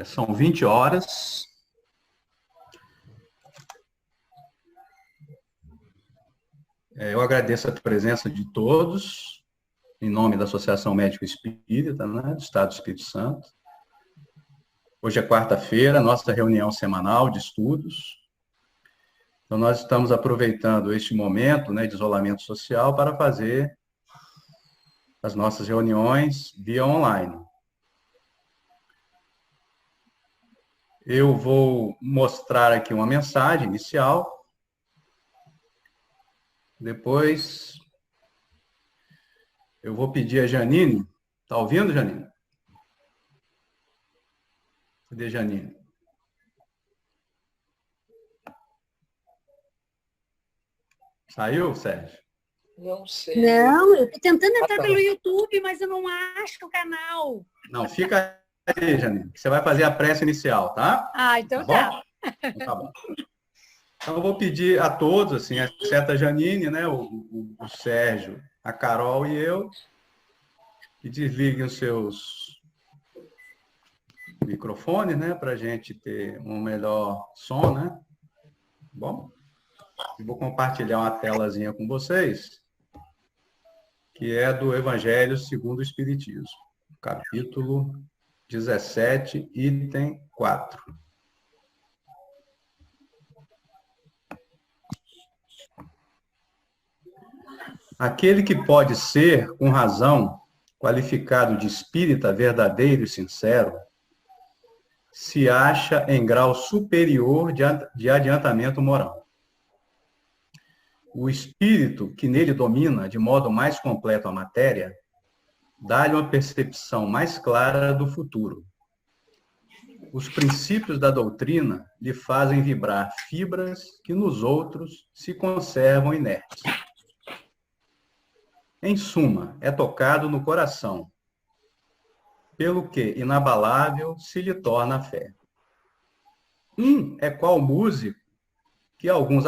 São 20 horas. Eu agradeço a presença de todos, em nome da Associação Médico Espírita, né, do Estado do Espírito Santo. Hoje é quarta-feira, nossa reunião semanal de estudos. Então, nós estamos aproveitando este momento, né, de isolamento social para fazer as nossas reuniões via online. Eu vou mostrar aqui uma mensagem inicial. Depois, eu vou pedir a Janine. Está ouvindo, Janine? Cadê a Janine? Saiu, Sérgio? Não sei. Não, eu estou tentando entrar pelo YouTube, mas eu não acho o canal. Não, fica aí, Janine. Você vai fazer a prece inicial, tá? Então tá. Então, tá bom. Então, eu vou pedir a todos, assim, exceto a Janine, né, o Sérgio, a Carol e eu, que desliguem os seus microfones, né, para a gente ter um melhor som, né? Bom, eu vou compartilhar uma telazinha com vocês, que é do Evangelho segundo o Espiritismo, capítulo 17, item 4. Aquele que pode ser, com razão, qualificado de espírita verdadeiro e sincero, se acha em grau superior de adiantamento moral. O espírito que nele domina de modo mais completo a matéria, dá-lhe uma percepção mais clara do futuro. Os princípios da doutrina lhe fazem vibrar fibras que nos outros se conservam inertes. Em suma, é tocado no coração, pelo que inabalável se lhe torna a fé. É qual músico que alguns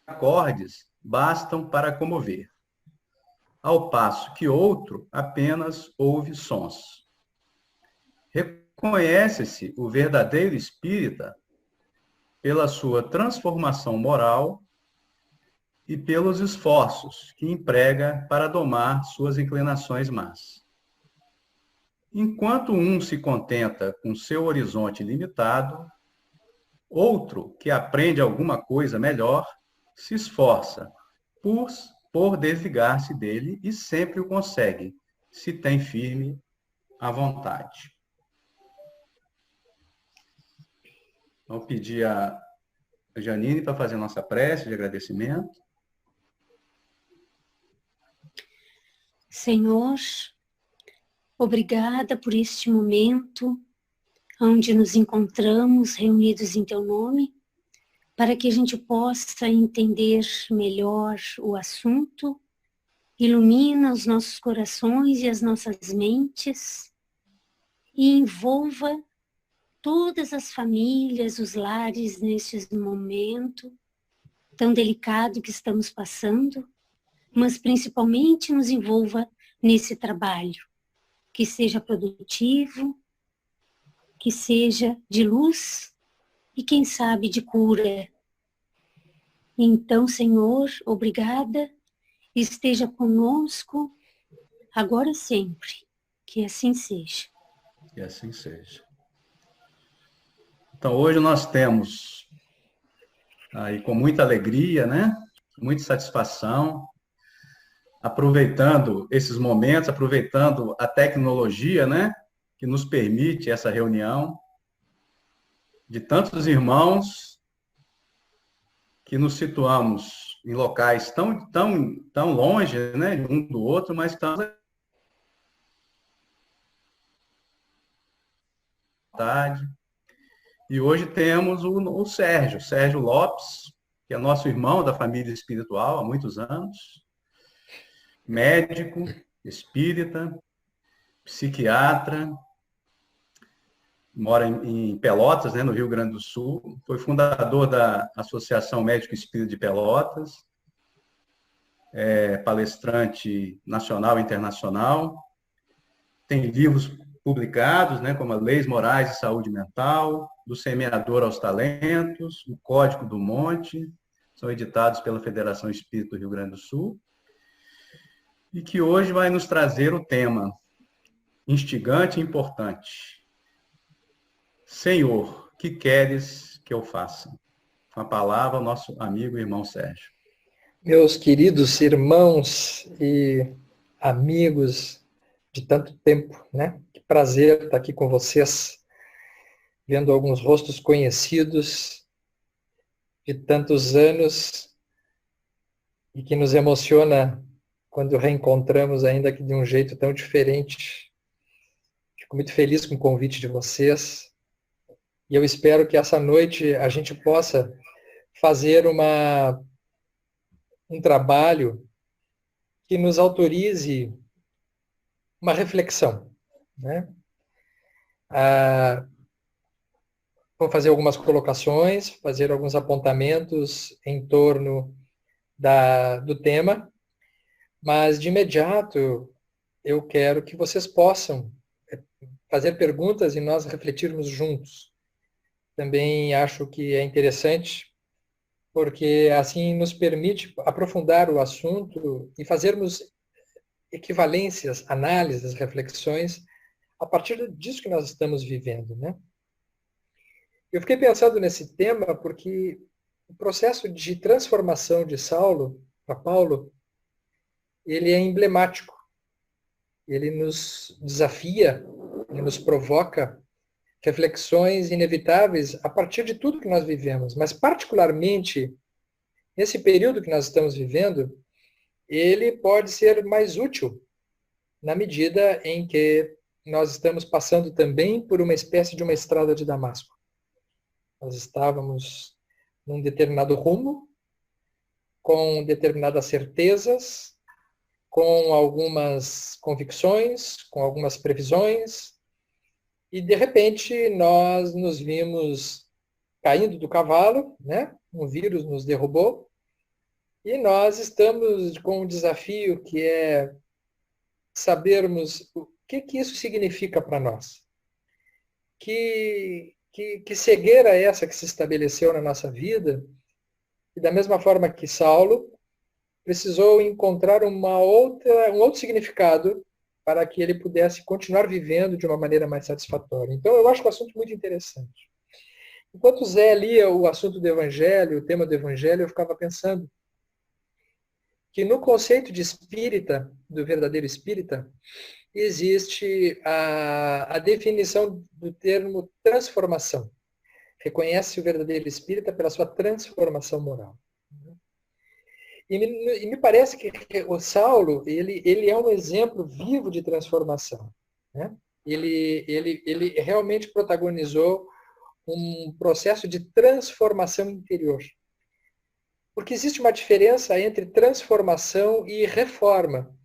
acordes bastam para comover, ao passo que outro apenas ouve sons. Reconhece-se o verdadeiro espírita pela sua transformação moral e pelos esforços que emprega para domar suas inclinações más. Enquanto um se contenta com seu horizonte limitado, outro, que aprende alguma coisa melhor, se esforça por desligar-se dele e sempre o consegue, se tem firme a vontade. Vou pedir a Janine para fazer nossa prece de agradecimento. Senhor, obrigada por este momento onde nos encontramos reunidos em Teu nome, para que a gente possa entender melhor o assunto, ilumina os nossos corações e as nossas mentes e envolva todas as famílias, os lares neste momento tão delicado que estamos passando, mas principalmente nos envolva nesse trabalho, que seja produtivo, que seja de luz e, quem sabe, de cura. Então, Senhor, obrigada, esteja conosco, agora e sempre, que assim seja. Que assim seja. Então, hoje nós temos, aí com muita alegria, né? Muita satisfação, aproveitando esses momentos, aproveitando a tecnologia, né? Que nos permite essa reunião de tantos irmãos que nos situamos em locais tão longe, né? Um do outro, mas estamos tarde. E hoje temos o Sérgio Lopes, que é nosso irmão da família espiritual há muitos anos, médico, espírita, psiquiatra, mora em Pelotas, né, no Rio Grande do Sul, foi fundador da Associação Médico Espírita de Pelotas, é palestrante nacional e internacional, tem livros publicados, né, como as Leis Morais de Saúde Mental, do Semeador aos Talentos, o Código do Monte, são editados pela Federação Espírita do Rio Grande do Sul, e que hoje vai nos trazer o tema instigante e importante. Senhor, que queres que eu faça? Com a palavra, o nosso amigo e irmão Sérgio. Meus queridos irmãos e amigos de tanto tempo, né? Que prazer estar aqui com vocês, vendo alguns rostos conhecidos de tantos anos e que nos emociona quando reencontramos, ainda que de um jeito tão diferente. Fico muito feliz com o convite de vocês e eu espero que essa noite a gente possa fazer um trabalho que nos autorize uma reflexão, né? Vou fazer algumas colocações, fazer alguns apontamentos em torno do tema, mas de imediato eu quero que vocês possam fazer perguntas e nós refletirmos juntos. Também acho que é interessante, porque assim nos permite aprofundar o assunto e fazermos equivalências, análises, reflexões a partir disso que nós estamos vivendo, né? Eu fiquei pensando nesse tema porque o processo de transformação de Saulo para Paulo, ele é emblemático. Ele nos desafia, ele nos provoca reflexões inevitáveis a partir de tudo que nós vivemos, mas particularmente nesse período que nós estamos vivendo, ele pode ser mais útil na medida em que nós estamos passando também por uma espécie de uma estrada de Damasco. Nós estávamos num determinado rumo, com determinadas certezas, com algumas convicções, com algumas previsões, e de repente nós nos vimos caindo do cavalo, né? Um vírus nos derrubou, e nós estamos com um desafio que é sabermos o que isso significa para nós. Que cegueira é essa que se estabeleceu na nossa vida? E da mesma forma que Saulo, precisou encontrar um outro significado para que ele pudesse continuar vivendo de uma maneira mais satisfatória. Então, eu acho o assunto muito interessante. Enquanto Zé lia o assunto do Evangelho, o tema do Evangelho, eu ficava pensando que no conceito de espírita, do verdadeiro espírita, existe a definição do termo transformação. Reconhece o verdadeiro espírita pela sua transformação moral. E me parece que o Saulo, ele é um exemplo vivo de transformação, né? Ele realmente protagonizou um processo de transformação interior. Porque existe uma diferença entre transformação e reforma.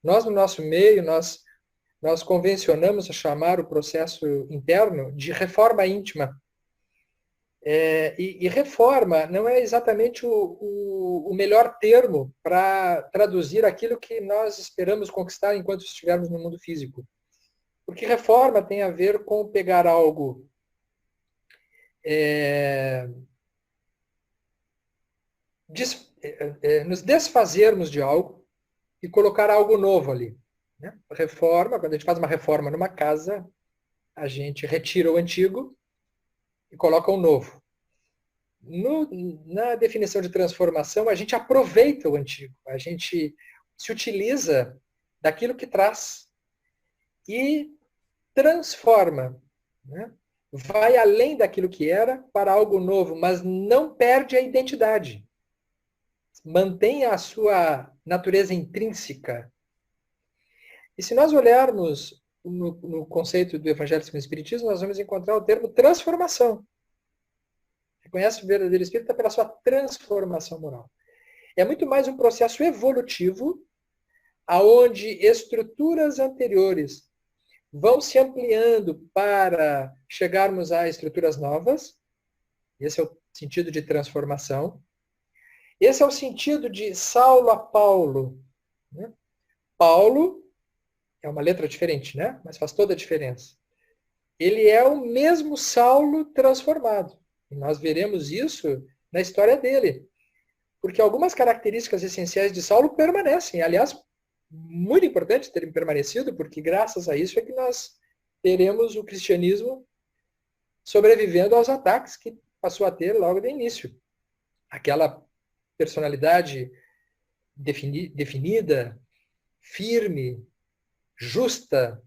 Nós, no nosso meio, nós convencionamos a chamar o processo interno de reforma íntima. E reforma não é exatamente o melhor termo para traduzir aquilo que nós esperamos conquistar enquanto estivermos no mundo físico. Porque reforma tem a ver com pegar algo nos desfazermos de algo e colocar algo novo ali, né? Reforma, quando a gente faz uma reforma numa casa, a gente retira o antigo e coloca o novo. Na definição de transformação, a gente aproveita o antigo, a gente se utiliza daquilo que traz e transforma, né? Vai além daquilo que era para algo novo, mas não perde a identidade. Mantém a sua natureza intrínseca. E se nós olharmos no conceito do Evangelho segundo o Espiritismo, nós vamos encontrar o termo transformação. Reconhece o verdadeiro espírita pela sua transformação moral. É muito mais um processo evolutivo, aonde estruturas anteriores vão se ampliando para chegarmos a estruturas novas. Esse é o sentido de transformação. Esse é o sentido de Saulo a Paulo, né? Paulo É uma letra diferente, né? Mas faz toda a diferença. Ele é o mesmo Saulo transformado. E nós veremos isso na história dele. Porque algumas características essenciais de Saulo permanecem. Aliás, muito importante terem permanecido, porque graças a isso é que nós teremos o cristianismo sobrevivendo aos ataques que passou a ter logo no início. Aquela personalidade definida, firme, justa,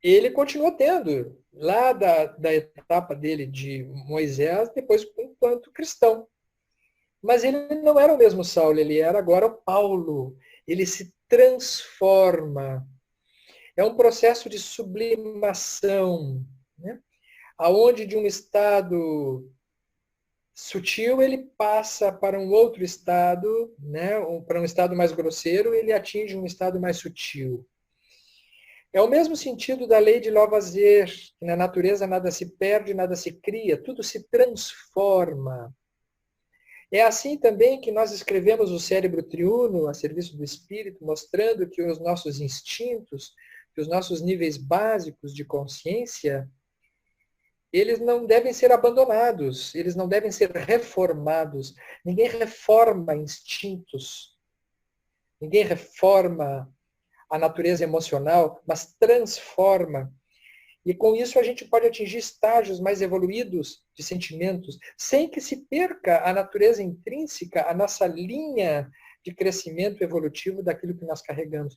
ele continuou tendo, lá da etapa dele de Moisés, depois enquanto cristão. Mas ele não era o mesmo Saulo, ele era agora o Paulo. Ele se transforma. É um processo de sublimação, né? Aonde de um estado sutil ele passa para um outro estado, né? Para um estado mais grosseiro, ele atinge um estado mais sutil. É o mesmo sentido da lei de Lavoisier, que na natureza nada se perde, nada se cria, tudo se transforma. É assim também que nós escrevemos o cérebro triuno a serviço do espírito, mostrando que os nossos instintos, que os nossos níveis básicos de consciência, eles não devem ser abandonados, eles não devem ser reformados. Ninguém reforma instintos, ninguém reforma a natureza emocional, mas transforma. E com isso a gente pode atingir estágios mais evoluídos de sentimentos, sem que se perca a natureza intrínseca, a nossa linha de crescimento evolutivo daquilo que nós carregamos.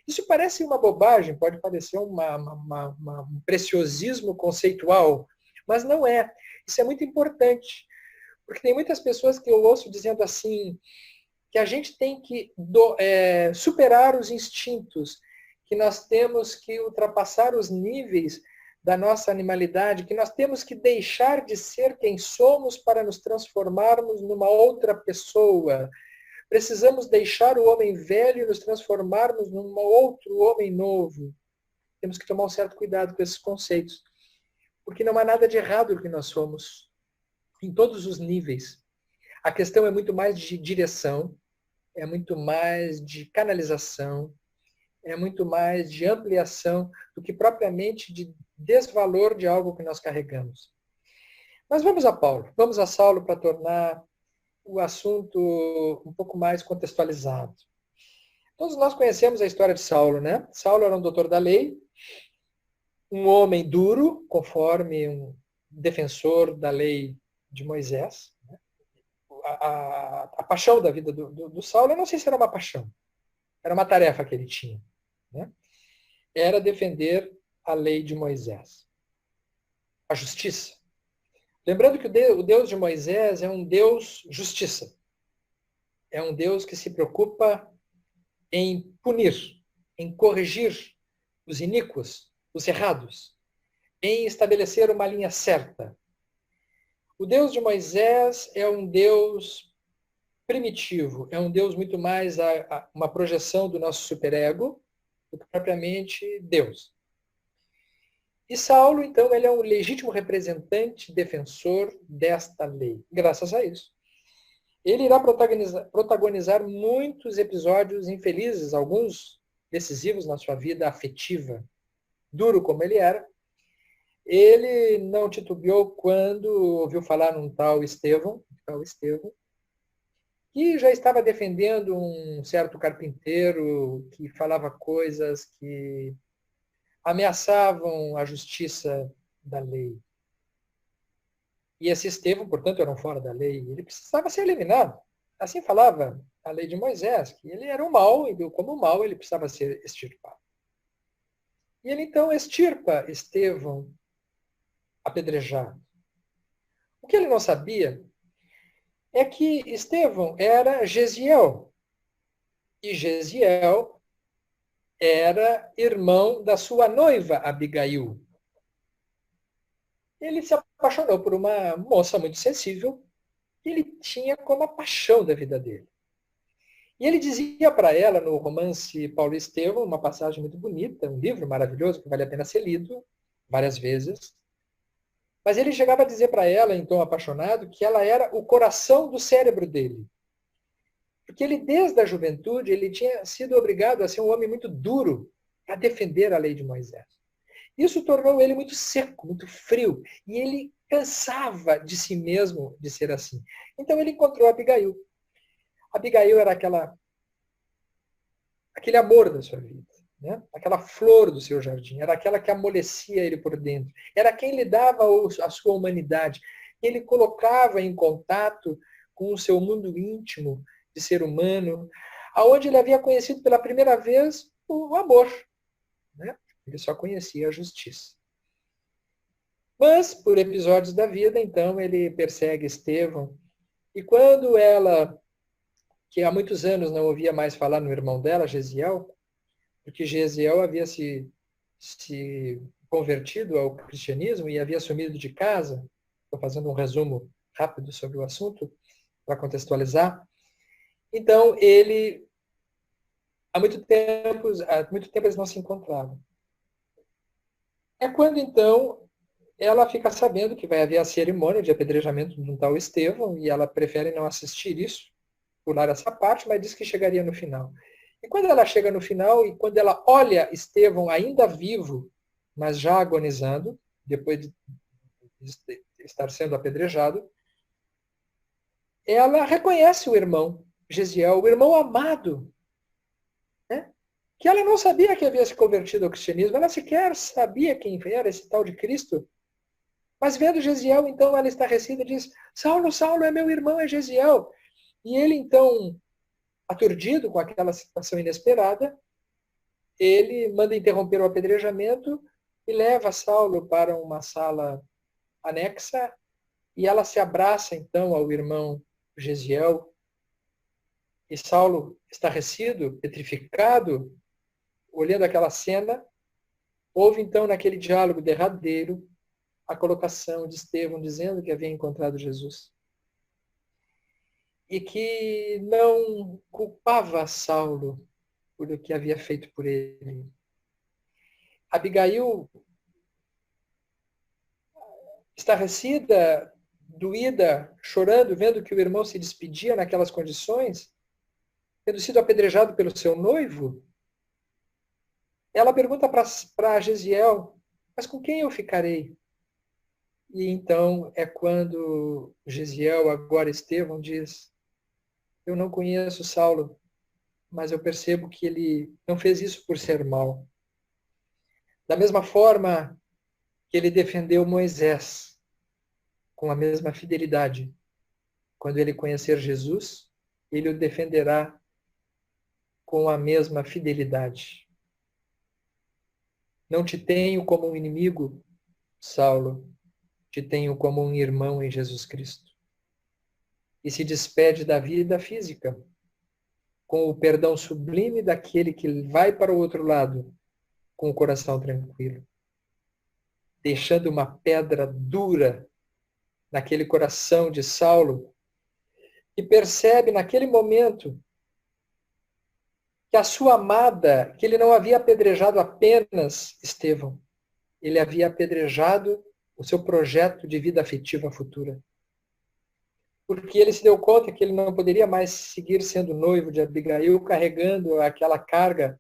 Isso parece uma bobagem, pode parecer um preciosismo conceitual, mas não é. Isso é muito importante, porque tem muitas pessoas que eu ouço dizendo assim, que a gente tem que superar os instintos, que nós temos que ultrapassar os níveis da nossa animalidade, que nós temos que deixar de ser quem somos para nos transformarmos numa outra pessoa. Precisamos deixar o homem velho e nos transformarmos num outro homem novo. Temos que tomar um certo cuidado com esses conceitos, porque não há nada de errado no que nós somos, em todos os níveis. A questão é muito mais de direção, é muito mais de canalização, é muito mais de ampliação do que propriamente de desvalor de algo que nós carregamos. Mas vamos a Paulo, vamos a Saulo para tornar o assunto um pouco mais contextualizado. Todos nós conhecemos a história de Saulo, né? Saulo era um doutor da lei, um homem duro, conforme um defensor da lei de Moisés. A paixão da vida do Saulo, eu não sei se era uma paixão, era uma tarefa que ele tinha, né? Era defender a lei de Moisés, a justiça. Lembrando que o Deus de Moisés é um Deus justiça, é um Deus que se preocupa em punir, em corrigir os iníquos, os errados, em estabelecer uma linha certa. O Deus de Moisés é um Deus primitivo, é um Deus muito mais uma projeção do nosso superego do que propriamente Deus. E Saulo, então, ele é um legítimo representante, defensor desta lei. Graças a isso, ele irá protagonizar muitos episódios infelizes, alguns decisivos na sua vida afetiva. Duro como ele era, ele não titubeou quando ouviu falar num tal Estevão, que já estava defendendo um certo carpinteiro que falava coisas que ameaçavam a justiça da lei. E esse Estevão, portanto, era um fora da lei. Ele precisava ser eliminado. Assim falava a lei de Moisés, que ele era um mal, e como mal ele precisava ser extirpado. E ele então extirpa Estevão apedrejado. O que ele não sabia é que Estevão era Gesiel. E Gesiel era irmão da sua noiva, Abigail. Ele se apaixonou por uma moça muito sensível que ele tinha como a paixão da vida dele. E ele dizia para ela, no romance Paulo e Estevão, uma passagem muito bonita, um livro maravilhoso que vale a pena ser lido várias vezes, mas ele chegava a dizer para ela, em tom apaixonado, que ela era o coração do cérebro dele. Porque ele, desde a juventude, ele tinha sido obrigado a ser um homem muito duro, para defender a lei de Moisés. Isso tornou ele muito seco, muito frio, e ele cansava de si mesmo de ser assim. Então ele encontrou Abigail. Abigail era aquele amor da sua vida, né? Aquela flor do seu jardim, era aquela que amolecia ele por dentro, era quem lhe dava a sua humanidade, ele colocava em contato com o seu mundo íntimo de ser humano, aonde ele havia conhecido pela primeira vez o amor, né? Ele só conhecia a justiça. Mas, por episódios da vida, então, ele persegue Estevão, e quando ela, que há muitos anos não ouvia mais falar no irmão dela, Gesiel, porque Gesiel havia se convertido ao cristianismo e havia sumido de casa. Estou fazendo um resumo rápido sobre o assunto, para contextualizar. Então, há muito tempo eles não se encontravam. É quando, então, ela fica sabendo que vai haver a cerimônia de apedrejamento de um tal Estevão, e ela prefere não assistir isso, pular essa parte, mas diz que chegaria no final. E quando ela chega no final, e quando ela olha Estevão ainda vivo, mas já agonizando, depois de estar sendo apedrejado, ela reconhece o irmão Gesiel, o irmão amado, né? Que ela não sabia que havia se convertido ao cristianismo, ela sequer sabia quem era esse tal de Cristo. Mas vendo Gesiel, então ela estarrecida diz: Saulo, Saulo, é meu irmão, é Gesiel. E ele, então, aturdido com aquela situação inesperada, ele manda interromper o apedrejamento e leva Saulo para uma sala anexa, e ela se abraça, então, ao irmão Gesiel. E Saulo, estarrecido, petrificado, olhando aquela cena, houve, então, naquele diálogo derradeiro, a colocação de Estevão dizendo que havia encontrado Jesus. E que não culpava Saulo por o que havia feito por ele. Abigail, estarrecida, doída, chorando, vendo que o irmão se despedia naquelas condições, tendo sido apedrejado pelo seu noivo, ela pergunta para Gesiel: mas com quem eu ficarei? E então é quando Gesiel, agora Estevão, diz: eu não conheço Saulo, mas eu percebo que ele não fez isso por ser mau. Da mesma forma que ele defendeu Moisés, com a mesma fidelidade, quando ele conhecer Jesus, ele o defenderá com a mesma fidelidade. Não te tenho como um inimigo, Saulo, te tenho como um irmão em Jesus Cristo. E se despede da vida física, com o perdão sublime daquele que vai para o outro lado, com o coração tranquilo, deixando uma pedra dura naquele coração de Saulo, que percebe naquele momento que a sua amada, que ele não havia apedrejado apenas Estevão, ele havia apedrejado o seu projeto de vida afetiva futura. Porque ele se deu conta que ele não poderia mais seguir sendo noivo de Abigail, carregando aquela carga.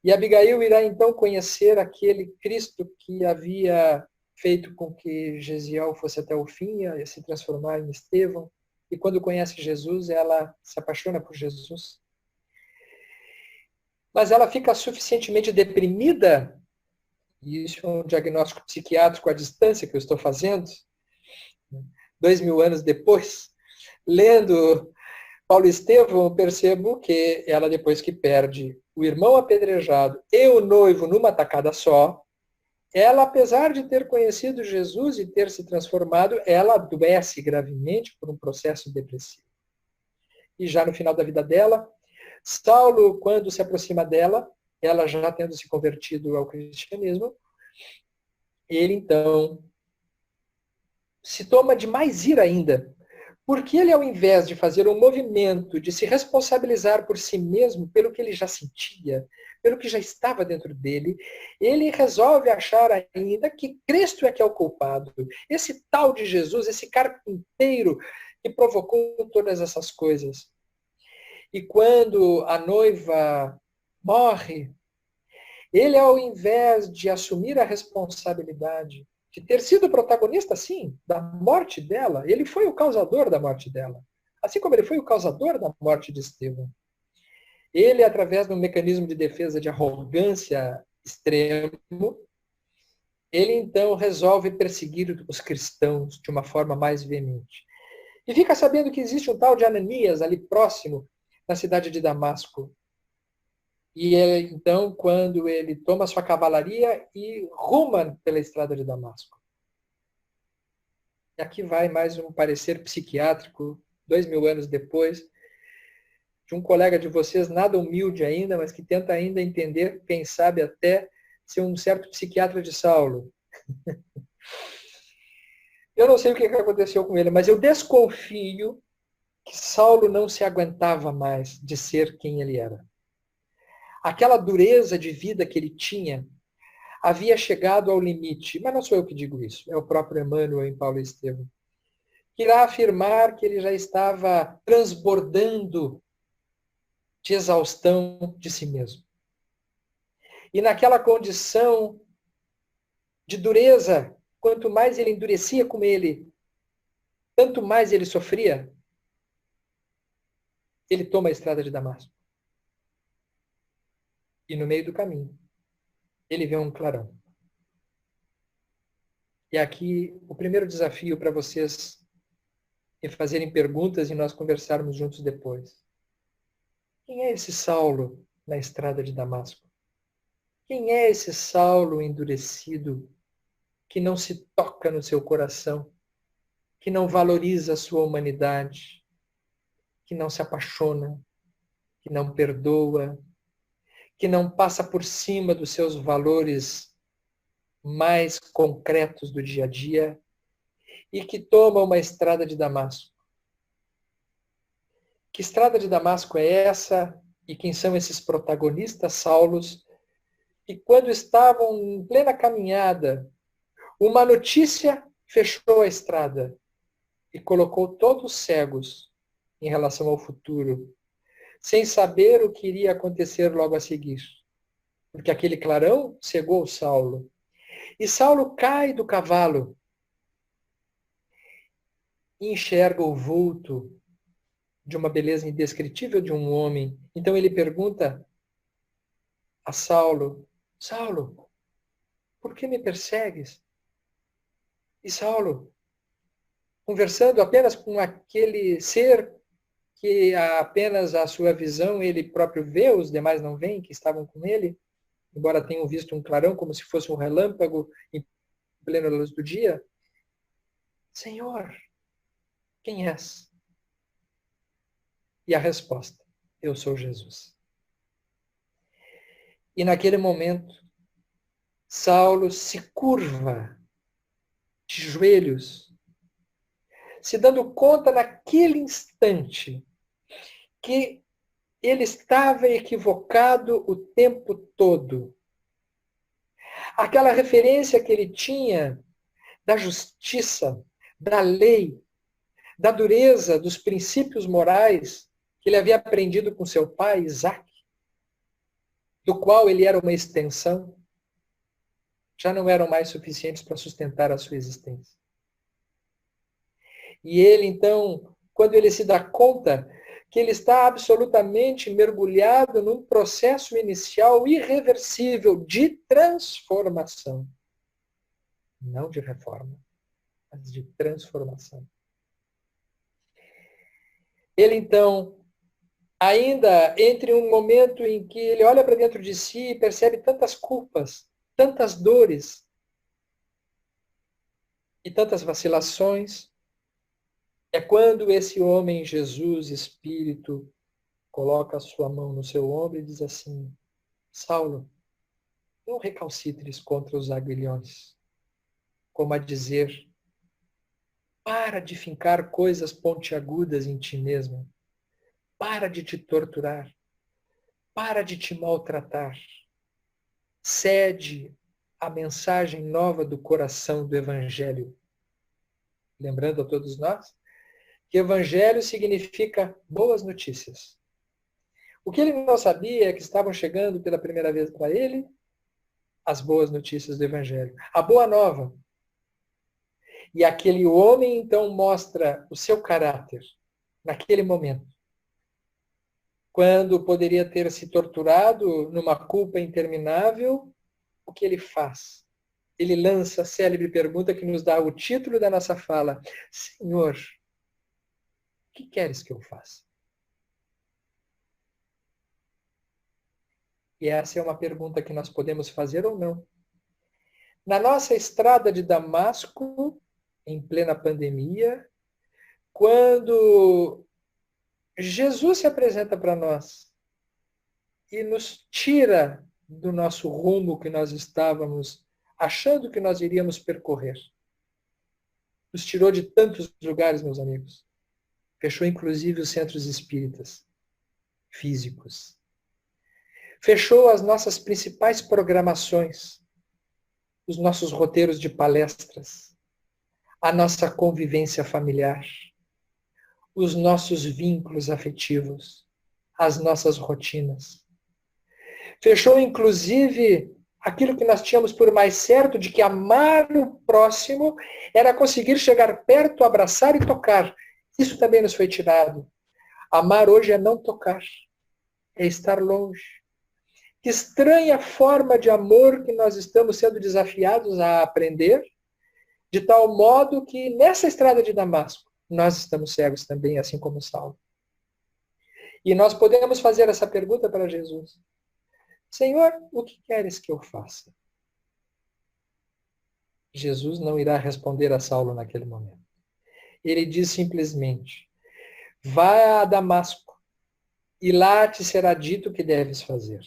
E Abigail irá então conhecer aquele Cristo que havia feito com que Gesiel fosse até o fim, a se transformar em Estevão. E quando conhece Jesus, ela se apaixona por Jesus. Mas ela fica suficientemente deprimida, e isso é um diagnóstico psiquiátrico à distância que eu estou fazendo, 2000 anos depois, lendo Paulo Estevão, percebo que ela, depois que perde o irmão apedrejado e o noivo numa tacada só, ela, apesar de ter conhecido Jesus e ter se transformado, ela adoece gravemente por um processo depressivo. E já no final da vida dela, Saulo, quando se aproxima dela, ela já tendo se convertido ao cristianismo, ele então se toma de mais ira ainda, porque ele, ao invés de fazer um movimento de se responsabilizar por si mesmo, pelo que ele já sentia, pelo que já estava dentro dele, ele resolve achar ainda que Cristo é que é o culpado. Esse tal de Jesus, esse carpinteiro que provocou todas essas coisas. E quando a noiva morre, Ele, ao invés de assumir a responsabilidade de ter sido protagonista, sim, da morte dela, ele foi o causador da morte dela. Assim como ele foi o causador da morte de Estevão. Ele, através de um mecanismo de defesa de arrogância extremo, ele então resolve perseguir os cristãos de uma forma mais veemente. E fica sabendo que existe um tal de Ananias ali próximo, na cidade de Damasco. E ele, então, quando ele toma sua cavalaria e ruma pela estrada de Damasco. E aqui vai mais um parecer psiquiátrico, 2000 anos depois, de um colega de vocês, nada humilde ainda, mas que tenta ainda entender, quem sabe até ser um certo psiquiatra de Saulo. Eu não sei o que aconteceu com ele, mas eu desconfio que Saulo não se aguentava mais de ser quem ele era. Aquela dureza de vida que ele tinha havia chegado ao limite, mas não sou eu que digo isso, é o próprio Emmanuel em Paulo e Estevão, que irá afirmar que ele já estava transbordando de exaustão de si mesmo. E naquela condição de dureza, quanto mais ele endurecia com ele, tanto mais ele sofria. Ele toma a estrada de Damasco. E no meio do caminho, ele vê um clarão. E aqui o primeiro desafio para vocês é fazerem perguntas e nós conversarmos juntos depois. Quem é esse Saulo na estrada de Damasco? Quem é esse Saulo endurecido que não se toca no seu coração, que não valoriza a sua humanidade, que não se apaixona, que não perdoa, que não passa por cima dos seus valores mais concretos do dia a dia e que toma uma estrada de Damasco? Que estrada de Damasco é essa e quem são esses protagonistas Saulos que quando estavam em plena caminhada, uma notícia fechou a estrada e colocou todos cegos em relação ao futuro, sem saber o que iria acontecer logo a seguir. Porque aquele clarão cegou Saulo. E Saulo cai do cavalo e enxerga o vulto de uma beleza indescritível de um homem. Então ele pergunta a Saulo: Saulo, por que me persegues? E Saulo, conversando apenas com aquele ser que apenas a sua visão ele próprio vê, os demais não veem, que estavam com ele, embora tenham visto um clarão como se fosse um relâmpago em plena luz do dia. Senhor, quem és? E a resposta: eu sou Jesus. E naquele momento, Saulo se curva de joelhos, se dando conta naquele instante que ele estava equivocado o tempo todo. Aquela referência que ele tinha da justiça, da lei, da dureza dos princípios morais que ele havia aprendido com seu pai, Isaac, do qual ele era uma extensão, já não eram mais suficientes para sustentar a sua existência. E ele, então, quando ele se dá conta que ele está absolutamente mergulhado num processo inicial irreversível de transformação, não de reforma, mas de transformação. Ele, então, ainda entre um momento em que ele olha para dentro de si e percebe tantas culpas, tantas dores e tantas vacilações, é quando esse homem, Jesus, Espírito, coloca a sua mão no seu ombro e diz assim: Saulo, não recalcitres contra os aguilhões, como a dizer, para de fincar coisas pontiagudas em ti mesmo, para de te torturar, para de te maltratar, cede à mensagem nova do coração do Evangelho. Lembrando a todos nós que Evangelho significa boas notícias. O que ele não sabia é que estavam chegando pela primeira vez para ele as boas notícias do Evangelho, a boa nova. E aquele homem, então, mostra o seu caráter naquele momento. Quando poderia ter se torturado numa culpa interminável, o que ele faz? Ele lança a célebre pergunta que nos dá o título da nossa fala. Senhor, o que queres que eu faça? E essa é uma pergunta que nós podemos fazer ou não. Na nossa estrada de Damasco, em plena pandemia, quando Jesus se apresenta para nós e nos tira do nosso rumo que nós estávamos achando que nós iríamos percorrer. Nos tirou de tantos lugares, meus amigos. Fechou inclusive os centros espíritas físicos. Fechou as nossas principais programações, os nossos roteiros de palestras, a nossa convivência familiar, os nossos vínculos afetivos, as nossas rotinas. Fechou, inclusive, aquilo que nós tínhamos por mais certo de que amar o próximo era conseguir chegar perto, abraçar e tocar. Isso também nos foi tirado. Amar hoje é não tocar, é estar longe. Que estranha forma de amor que nós estamos sendo desafiados a aprender, de tal modo que nessa estrada de Damasco, nós estamos cegos também, assim como Saulo. E nós podemos fazer essa pergunta para Jesus. Senhor, o que queres que eu faça? Jesus não irá responder a Saulo naquele momento. Ele diz simplesmente, vá a Damasco e lá te será dito o que deves fazer.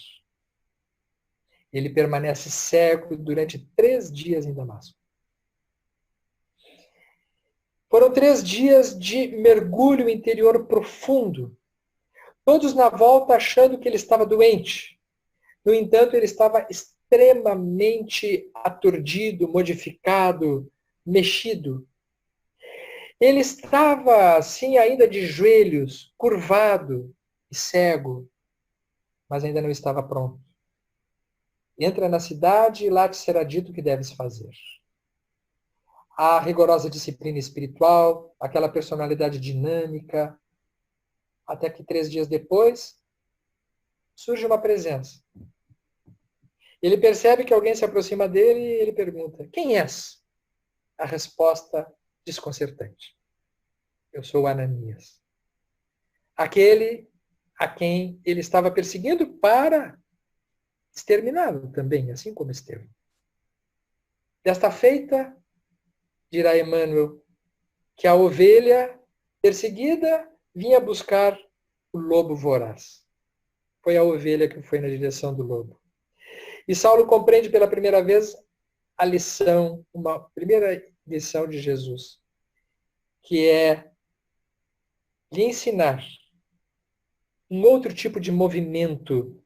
Ele permanece cego durante 3 dias em Damasco. Foram 3 dias de mergulho interior profundo. Todos na volta achando que ele estava doente. No entanto, ele estava extremamente aturdido, modificado, mexido. Ele estava, assim, ainda de joelhos, curvado e cego, mas ainda não estava pronto. Entra na cidade e lá te será dito o que deves fazer. A rigorosa disciplina espiritual, aquela personalidade dinâmica, até que 3 dias depois surge uma presença. Ele percebe que alguém se aproxima dele e ele pergunta, quem és? A resposta desconcertante. Eu sou Ananias. Aquele a quem ele estava perseguindo para exterminá-lo também, assim como Estevão. Desta feita, dirá Emmanuel, que a ovelha perseguida vinha buscar o lobo voraz. Foi a ovelha que foi na direção do lobo. E Saulo compreende pela primeira vez a lição, uma primeira lição de Jesus, que é lhe ensinar um outro tipo de movimento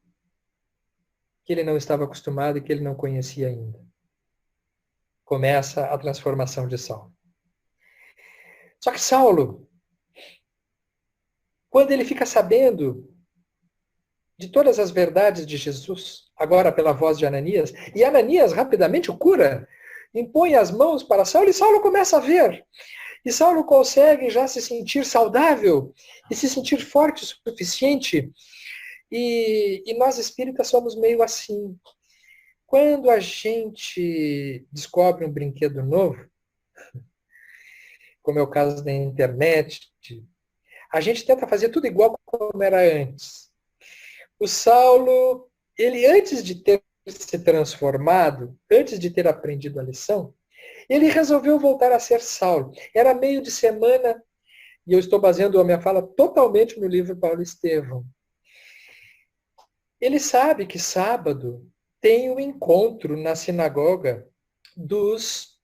que ele não estava acostumado e que ele não conhecia ainda. Começa a transformação de Saulo. Só que Saulo, quando ele fica sabendo de todas as verdades de Jesus, agora pela voz de Ananias, e Ananias rapidamente o cura, impõe as mãos para Saulo e Saulo começa a ver. E Saulo consegue já se sentir saudável e se sentir forte o suficiente. E nós espíritas somos meio assim. Quando a gente descobre um brinquedo novo, como é o caso da internet, a gente tenta fazer tudo igual como era antes. O Saulo, ele antes de ter se transformado, antes de ter aprendido a lição, ele resolveu voltar a ser Saulo. Era meio de semana, e eu estou baseando a minha fala totalmente no livro Paulo Estevão. Ele sabe que sábado tem um encontro na sinagoga dos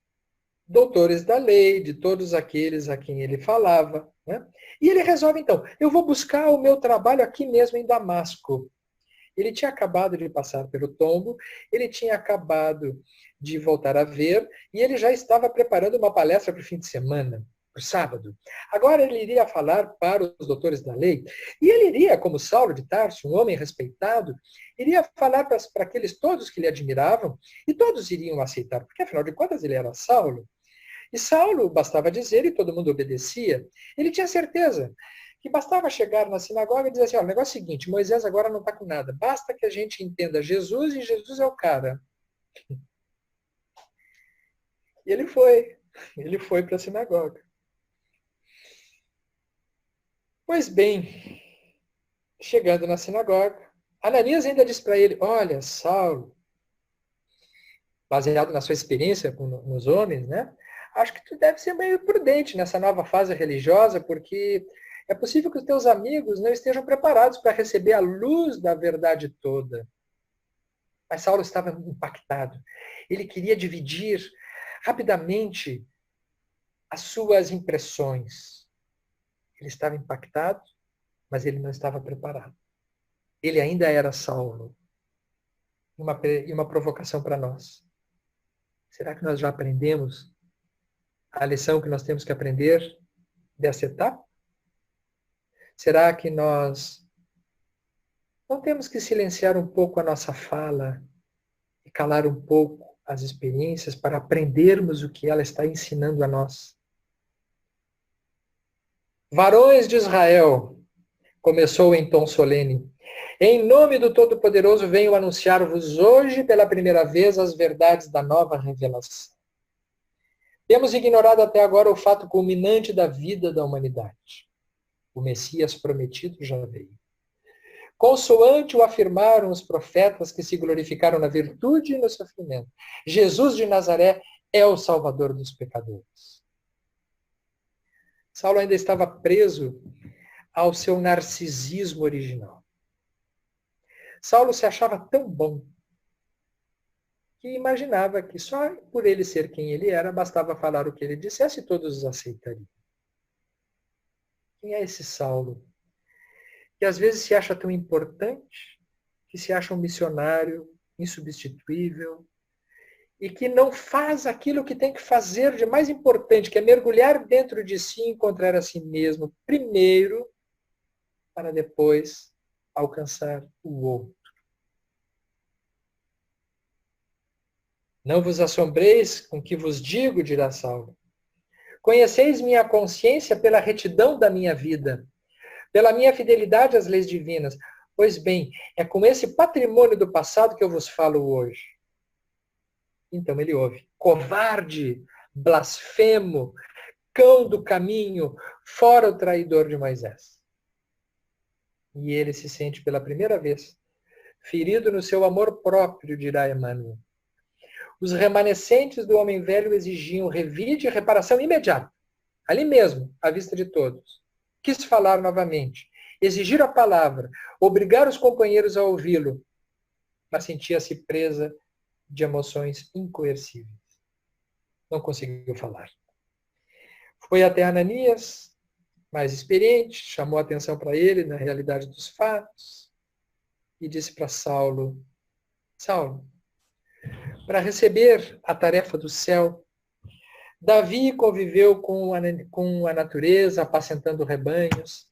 doutores da lei, de todos aqueles a quem ele falava, né? E ele resolve, então, eu vou buscar o meu trabalho aqui mesmo em Damasco. Ele tinha acabado de passar pelo tombo, ele tinha acabado de voltar a ver, e ele já estava preparando uma palestra para o fim de semana. por sábado. Agora ele iria falar para os doutores da lei. E ele iria, como Saulo de Tarso, um homem respeitado, iria falar para aqueles todos que lhe admiravam, e todos iriam aceitar, porque afinal de contas ele era Saulo. E Saulo, bastava dizer, e todo mundo obedecia. Ele tinha certeza que bastava chegar na sinagoga e dizer assim, o negócio é o seguinte, Moisés agora não está com nada, basta que a gente entenda Jesus e Jesus é o cara. E ele foi para a sinagoga. Pois bem, chegando na sinagoga, Ananias ainda disse para ele, olha, Saulo, baseado na sua experiência nos homens, né? Acho que tu deve ser meio prudente nessa nova fase religiosa, porque é possível que os teus amigos não estejam preparados para receber a luz da verdade toda. Mas Saulo estava impactado. Ele queria dividir rapidamente as suas impressões. Ele estava impactado, mas ele não estava preparado. Ele ainda era Saulo. E uma provocação para nós. Será que nós já aprendemos a lição que nós temos que aprender dessa etapa? Será que nós não temos que silenciar um pouco a nossa fala e calar um pouco as experiências para aprendermos o que ela está ensinando a nós? Varões de Israel, começou em tom solene, em nome do Todo-Poderoso venho anunciar-vos hoje pela primeira vez as verdades da nova revelação. Temos ignorado até agora o fato culminante da vida da humanidade. O Messias prometido já veio. Consoante o afirmaram os profetas que se glorificaram na virtude e no sofrimento, Jesus de Nazaré é o Salvador dos pecadores. Saulo ainda estava preso ao seu narcisismo original. Saulo se achava tão bom que imaginava que só por ele ser quem ele era, bastava falar o que ele dissesse e todos os aceitariam. Quem é esse Saulo? Que às vezes se acha tão importante, que se acha um missionário insubstituível, e que não faz aquilo que tem que fazer de mais importante, que é mergulhar dentro de si e encontrar a si mesmo primeiro, para depois alcançar o outro. Não vos assombreis com o que vos digo, dirá Saulo. Conheceis minha consciência pela retidão da minha vida, pela minha fidelidade às leis divinas. Pois bem, é com esse patrimônio do passado que eu vos falo hoje. Então ele ouve. Covarde, blasfemo, cão do caminho, fora o traidor de Moisés. E ele se sente pela primeira vez ferido no seu amor próprio, dirá Emmanuel. Os remanescentes do homem velho exigiam revide e reparação imediata, ali mesmo, à vista de todos. Quis falar novamente, exigir a palavra, obrigar os companheiros a ouvi-lo, mas sentia-se presa de emoções incoercíveis. Não conseguiu falar. Foi até Ananias, mais experiente, chamou a atenção para ele na realidade dos fatos e disse para Saulo, Saulo, para receber a tarefa do céu, Davi conviveu com a natureza, apacentando rebanhos.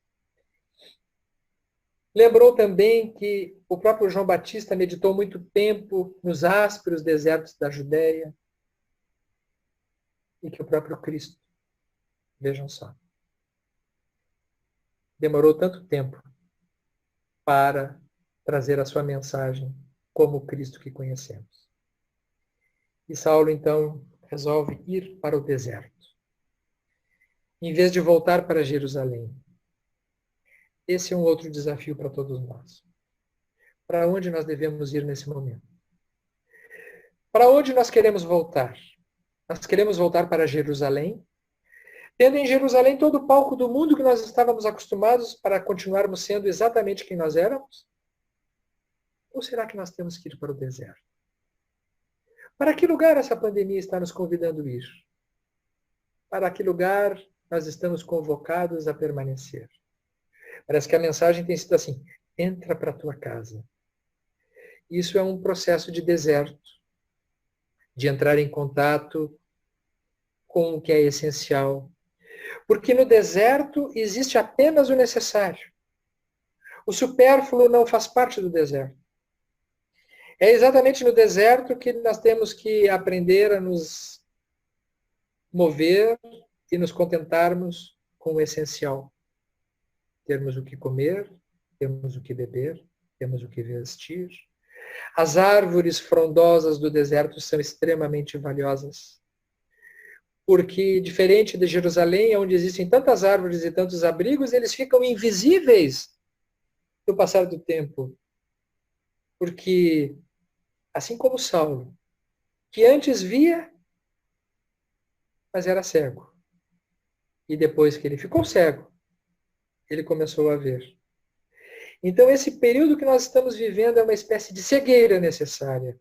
Lembrou também que o próprio João Batista meditou muito tempo nos ásperos desertos da Judéia e que o próprio Cristo, vejam só, demorou tanto tempo para trazer a sua mensagem como o Cristo que conhecemos. E Saulo, então, resolve ir para o deserto, em vez de voltar para Jerusalém. Esse é um outro desafio para todos nós. Para onde nós devemos ir nesse momento? Para onde nós queremos voltar? Nós queremos voltar para Jerusalém, tendo em Jerusalém todo o palco do mundo que nós estávamos acostumados para continuarmos sendo exatamente quem nós éramos? Ou será que nós temos que ir para o deserto? Para que lugar essa pandemia está nos convidando a ir? Para que lugar nós estamos convocados a permanecer? Parece que a mensagem tem sido assim, entra para a tua casa. Isso é um processo de deserto, de entrar em contato com o que é essencial. Porque no deserto existe apenas o necessário. O supérfluo não faz parte do deserto. É exatamente no deserto que nós temos que aprender a nos mover e nos contentarmos com o essencial. Termos o que comer, temos o que beber, temos o que vestir. As árvores frondosas do deserto são extremamente valiosas. Porque, diferente de Jerusalém, onde existem tantas árvores e tantos abrigos, eles ficam invisíveis no passar do tempo. Porque, assim como Saulo, que antes via, mas era cego. E depois que ele ficou cego, ele começou a ver. Então, esse período que nós estamos vivendo é uma espécie de cegueira necessária.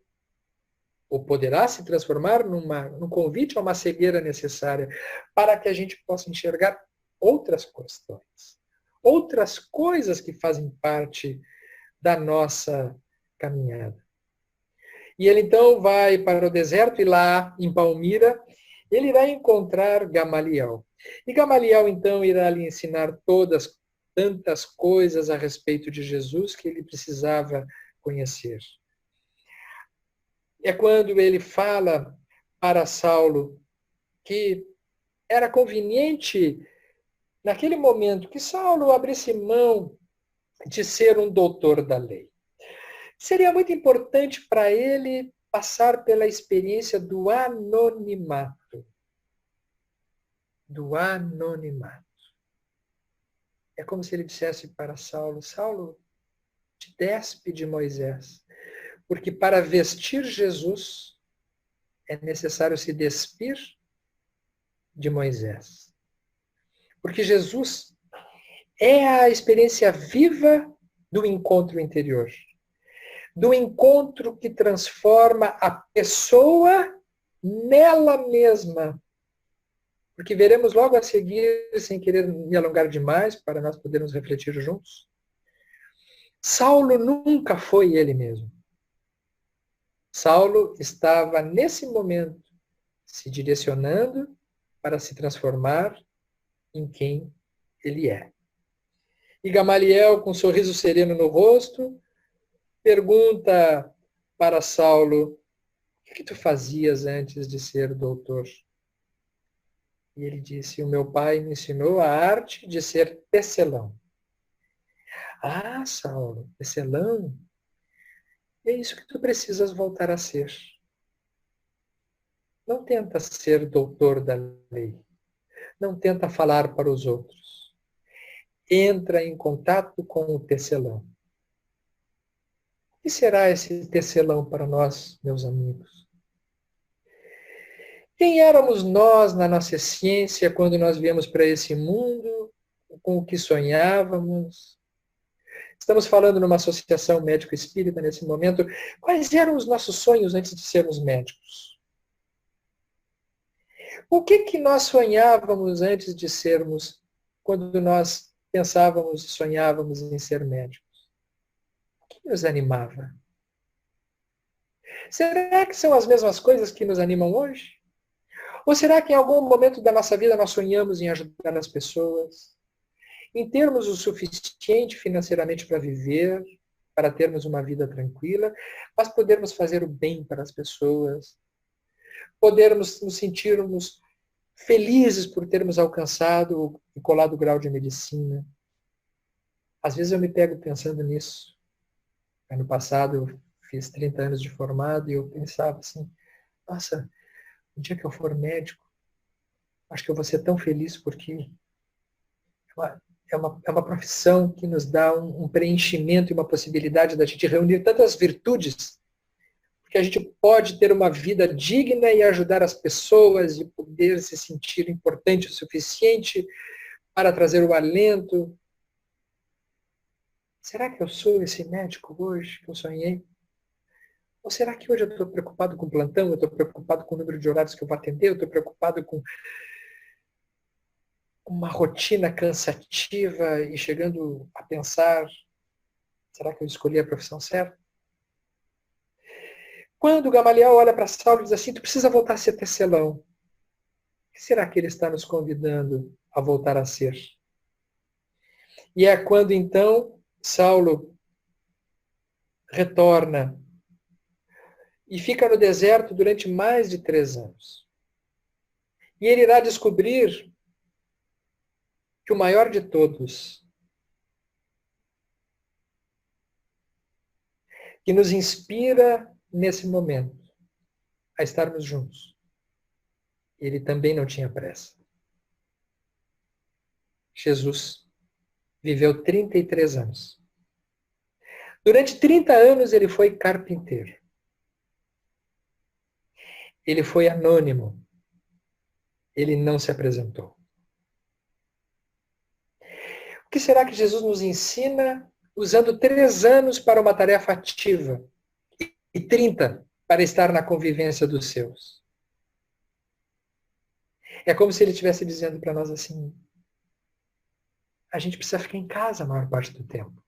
Ou poderá se transformar num convite a uma cegueira necessária para que a gente possa enxergar outras questões, outras coisas que fazem parte da nossa caminhada. E ele então vai para o deserto e lá, em Palmira, ele irá encontrar Gamaliel. E Gamaliel então irá lhe ensinar tantas coisas a respeito de Jesus que ele precisava conhecer. É quando ele fala para Saulo que era conveniente, naquele momento, que Saulo abrisse mão de ser um doutor da lei. Seria muito importante para ele passar pela experiência do anonimato. Do anonimato. É como se ele dissesse para Saulo, Saulo, te despe de Moisés, porque para vestir Jesus é necessário se despir de Moisés. Porque Jesus é a experiência viva do encontro interior. Do encontro que transforma a pessoa nela mesma. Porque veremos logo a seguir, sem querer me alongar demais, para nós podermos refletir juntos. Saulo nunca foi ele mesmo. Saulo estava, nesse momento, se direcionando para se transformar em quem ele é. E Gamaliel, com um sorriso sereno no rosto, pergunta para Saulo, o que tu fazias antes de ser doutor? E ele disse, o meu pai me ensinou a arte de ser tecelão. Ah, Saulo, tecelão? É isso que tu precisas voltar a ser. Não tenta ser doutor da lei. Não tenta falar para os outros. Entra em contato com o tecelão. O que será esse tecelão para nós, meus amigos? Quem éramos nós na nossa essência quando nós viemos para esse mundo, com o que sonhávamos? Estamos falando numa associação médico-espírita nesse momento. Quais eram os nossos sonhos antes de sermos médicos? O que nós sonhávamos antes de sermos, quando nós pensávamos e sonhávamos em ser médicos? O que nos animava? Será que são as mesmas coisas que nos animam hoje? Ou será que em algum momento da nossa vida nós sonhamos em ajudar as pessoas? Em termos o suficiente financeiramente para viver, para termos uma vida tranquila, mas podermos fazer o bem para as pessoas, podermos nos sentirmos felizes por termos alcançado e colado o grau de medicina. Às vezes eu me pego pensando nisso. Ano passado eu fiz 30 anos de formado e eu pensava assim, nossa, no dia que eu for médico, acho que eu vou ser tão feliz porque é uma profissão que nos dá um preenchimento e uma possibilidade da gente reunir tantas virtudes, porque a gente pode ter uma vida digna e ajudar as pessoas e poder se sentir importante o suficiente para trazer o alento. Será que eu sou esse médico hoje que eu sonhei? Ou será que hoje eu estou preocupado com o plantão, eu estou preocupado com o número de horários que eu vou atender, eu estou preocupado com uma rotina cansativa e chegando a pensar, será que eu escolhi a profissão certa? Quando Gamaliel olha para Saulo e diz assim, tu precisa voltar a ser tecelão. que será que ele está nos convidando a voltar a ser? E é quando então Saulo retorna e fica no deserto durante mais de 3 anos. E ele irá descobrir que o maior de todos, que nos inspira nesse momento a estarmos juntos, ele também não tinha pressa. Jesus viveu 33 anos. Durante 30 anos ele foi carpinteiro. Ele foi anônimo. Ele não se apresentou. O que será que Jesus nos ensina usando 3 anos para uma tarefa ativa e 30 para estar na convivência dos seus? É como se ele estivesse dizendo para nós assim, a gente precisa ficar em casa a maior parte do tempo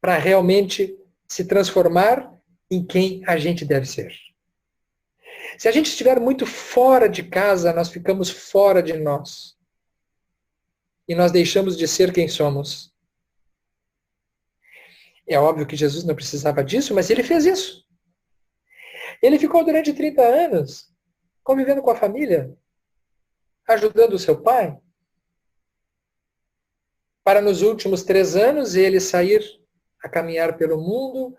para realmente se transformar em quem a gente deve ser. Se a gente estiver muito fora de casa, nós ficamos fora de nós. E nós deixamos de ser quem somos. É óbvio que Jesus não precisava disso, mas ele fez isso. Ele ficou durante 30 anos convivendo com a família, ajudando o seu pai, para nos últimos 3 anos ele sair a caminhar pelo mundo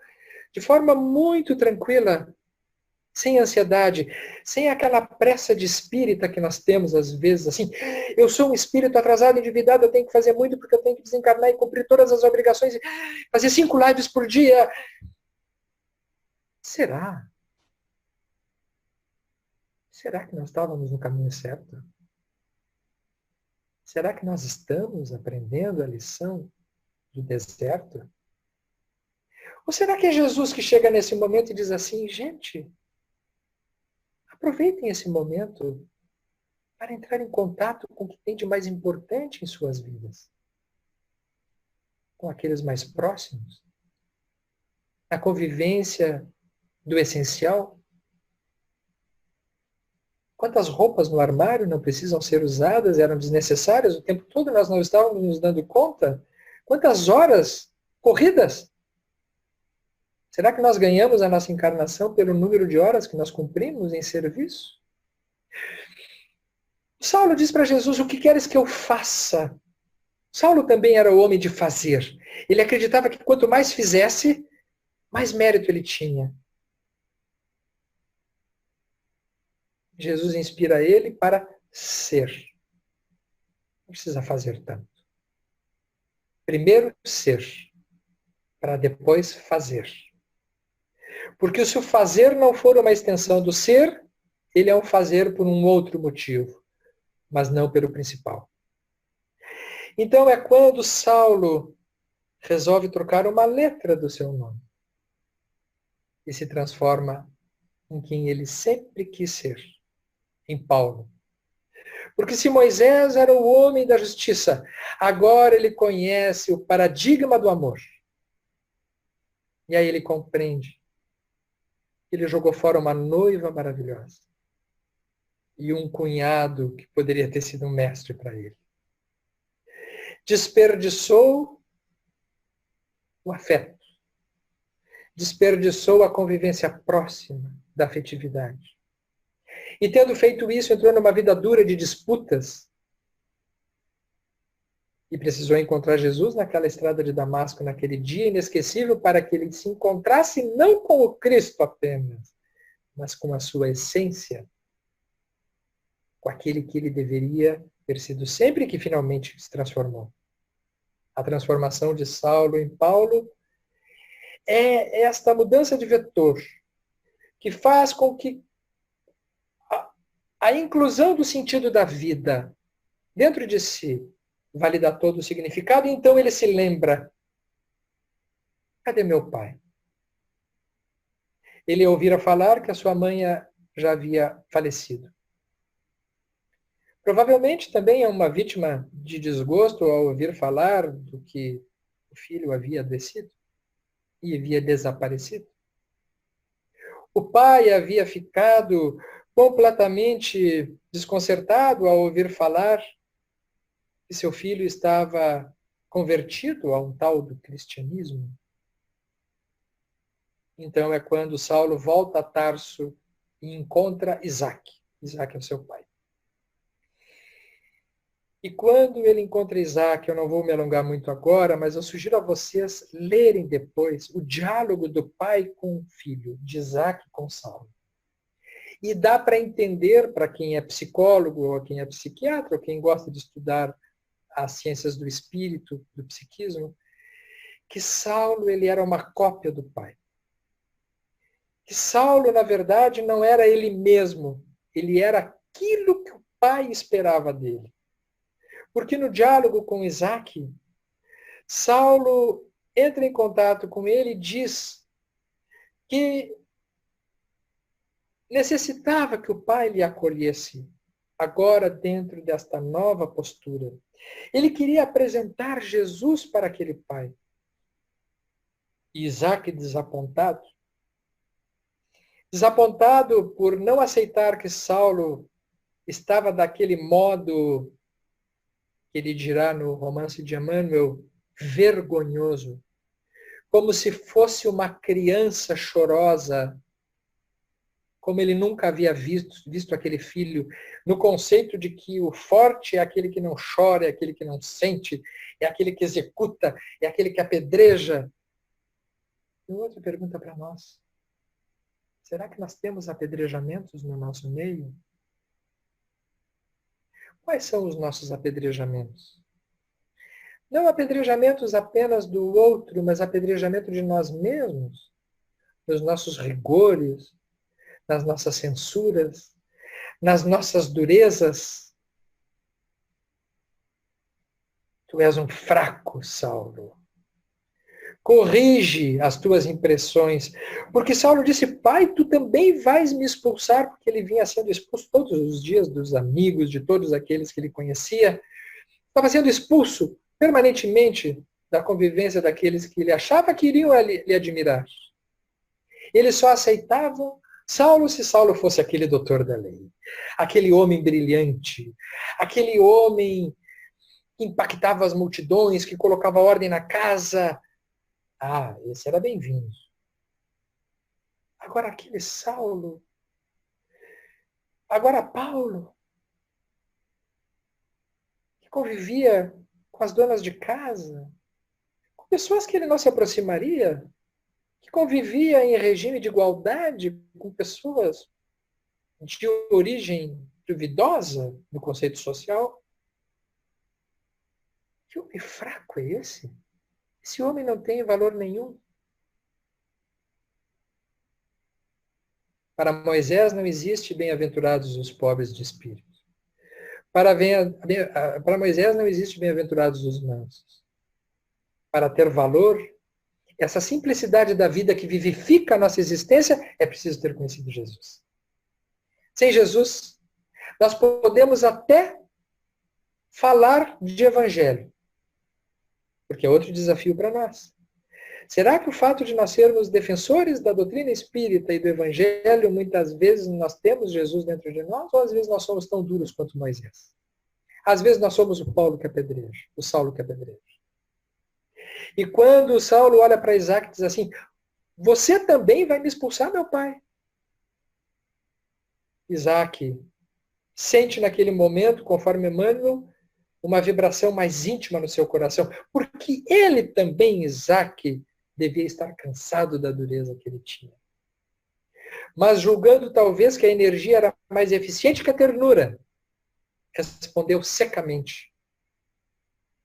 de forma muito tranquila, sem ansiedade, sem aquela pressa de espírita que nós temos às vezes, assim, eu sou um espírito atrasado, endividado, eu tenho que fazer muito porque eu tenho que desencarnar e cumprir todas as obrigações, fazer 5 lives por dia. Será? Será que nós estávamos no caminho certo? Será que nós estamos aprendendo a lição do deserto? Ou será que é Jesus que chega nesse momento e diz assim, gente, aproveitem esse momento para entrar em contato com o que tem de mais importante em suas vidas. Com aqueles mais próximos. Na convivência do essencial. Quantas roupas no armário não precisam ser usadas, eram desnecessárias o tempo todo, nós não estávamos nos dando conta? Quantas horas corridas? Será que nós ganhamos a nossa encarnação pelo número de horas que nós cumprimos em serviço? Saulo diz para Jesus, o que queres que eu faça? Saulo também era o homem de fazer. Ele acreditava que quanto mais fizesse, mais mérito ele tinha. Jesus inspira ele para ser. Não precisa fazer tanto. Primeiro ser, para depois fazer. Porque se o fazer não for uma extensão do ser, ele é um fazer por um outro motivo, mas não pelo principal. Então é quando Saulo resolve trocar uma letra do seu nome e se transforma em quem ele sempre quis ser, em Paulo. Porque se Moisés era o homem da justiça, agora ele conhece o paradigma do amor. E aí ele compreende. Ele jogou fora uma noiva maravilhosa. E um cunhado que poderia ter sido um mestre para ele. Desperdiçou o afeto. Desperdiçou a convivência próxima da afetividade. E tendo feito isso, entrou numa vida dura de disputas. E precisou encontrar Jesus naquela estrada de Damasco, naquele dia inesquecível, para que ele se encontrasse não com o Cristo apenas, mas com a sua essência, com aquele que ele deveria ter sido sempre, que finalmente se transformou. A transformação de Saulo em Paulo é esta mudança de vetor, que faz com que a inclusão do sentido da vida dentro de si vai lhe dar todo o significado, e então ele se lembra, cadê meu pai? Ele ouvira falar que a sua mãe já havia falecido. Provavelmente também é uma vítima de desgosto ao ouvir falar do que o filho havia adoecido e havia desaparecido. O pai havia ficado completamente desconcertado ao ouvir falar que seu filho estava convertido a um tal do cristianismo. Então é quando Saulo volta a Tarso e encontra Isaac. Isaac é o seu pai. E quando ele encontra Isaac, eu não vou me alongar muito agora, mas eu sugiro a vocês lerem depois o diálogo do pai com o filho, de Isaac com Saulo. E dá para entender, para quem é psicólogo, ou quem é psiquiatra, ou quem gosta de estudar as ciências do espírito, do psiquismo, que Saulo ele era uma cópia do pai. Que Saulo, na verdade, não era ele mesmo, ele era aquilo que o pai esperava dele. Porque no diálogo com Isaac, Saulo entra em contato com ele e diz que necessitava que o pai lhe acolhesse, agora dentro desta nova postura. Ele queria apresentar Jesus para aquele pai. E Isaac, desapontado por não aceitar que Saulo estava daquele modo que ele dirá no romance de Emmanuel, vergonhoso, como se fosse uma criança chorosa, como ele nunca havia visto aquele filho, no conceito de que o forte é aquele que não chora, é aquele que não sente, é aquele que executa, é aquele que apedreja. E outra pergunta para nós. Será que nós temos apedrejamentos no nosso meio? Quais são os nossos apedrejamentos? Não apedrejamentos apenas do outro, mas apedrejamento de nós mesmos, dos nossos rigores, nas nossas censuras, nas nossas durezas. Tu és um fraco, Saulo. Corrige as tuas impressões. Porque Saulo disse, pai, tu também vais me expulsar, porque ele vinha sendo expulso todos os dias dos amigos, de todos aqueles que ele conhecia. Estava sendo expulso permanentemente da convivência daqueles que ele achava que iriam lhe admirar. Eles só aceitavam Saulo se Saulo fosse aquele doutor da lei, aquele homem brilhante, aquele homem que impactava as multidões, que colocava ordem na casa. Ah, esse era bem-vindo. Agora aquele Saulo, agora Paulo, que convivia com as donas de casa, com pessoas que ele não se aproximaria, que convivia em regime de igualdade com pessoas de origem duvidosa no conceito social. Que homem fraco é esse? Esse homem não tem valor nenhum. Para Moisés não existe bem-aventurados os pobres de espírito. Para Moisés não existe bem-aventurados os mansos. Para ter valor, essa simplicidade da vida que vivifica a nossa existência, é preciso ter conhecido Jesus. Sem Jesus, nós podemos até falar de evangelho, porque é outro desafio para nós. Será que o fato de nós sermos defensores da doutrina espírita e do evangelho, muitas vezes nós temos Jesus dentro de nós, ou às vezes nós somos tão duros quanto Moisés? Às vezes nós somos o Paulo que apedreja, o Saulo que apedreja. E quando o Saulo olha para Isaac e diz assim, você também vai me expulsar, meu pai? Isaac sente naquele momento, conforme Emmanuel, uma vibração mais íntima no seu coração, porque ele também, Isaac, devia estar cansado da dureza que ele tinha. Mas julgando talvez que a energia era mais eficiente que a ternura, respondeu secamente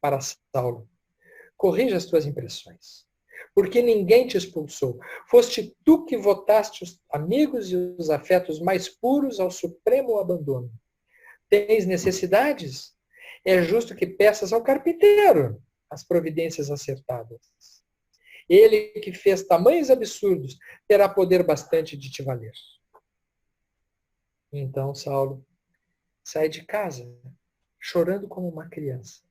para Saulo, corrija as tuas impressões, porque ninguém te expulsou. Foste tu que votaste os amigos e os afetos mais puros ao supremo abandono. Tens necessidades? É justo que peças ao carpinteiro as providências acertadas. Ele que fez tamanhos absurdos terá poder bastante de te valer. Então Saulo sai de casa chorando como uma criança.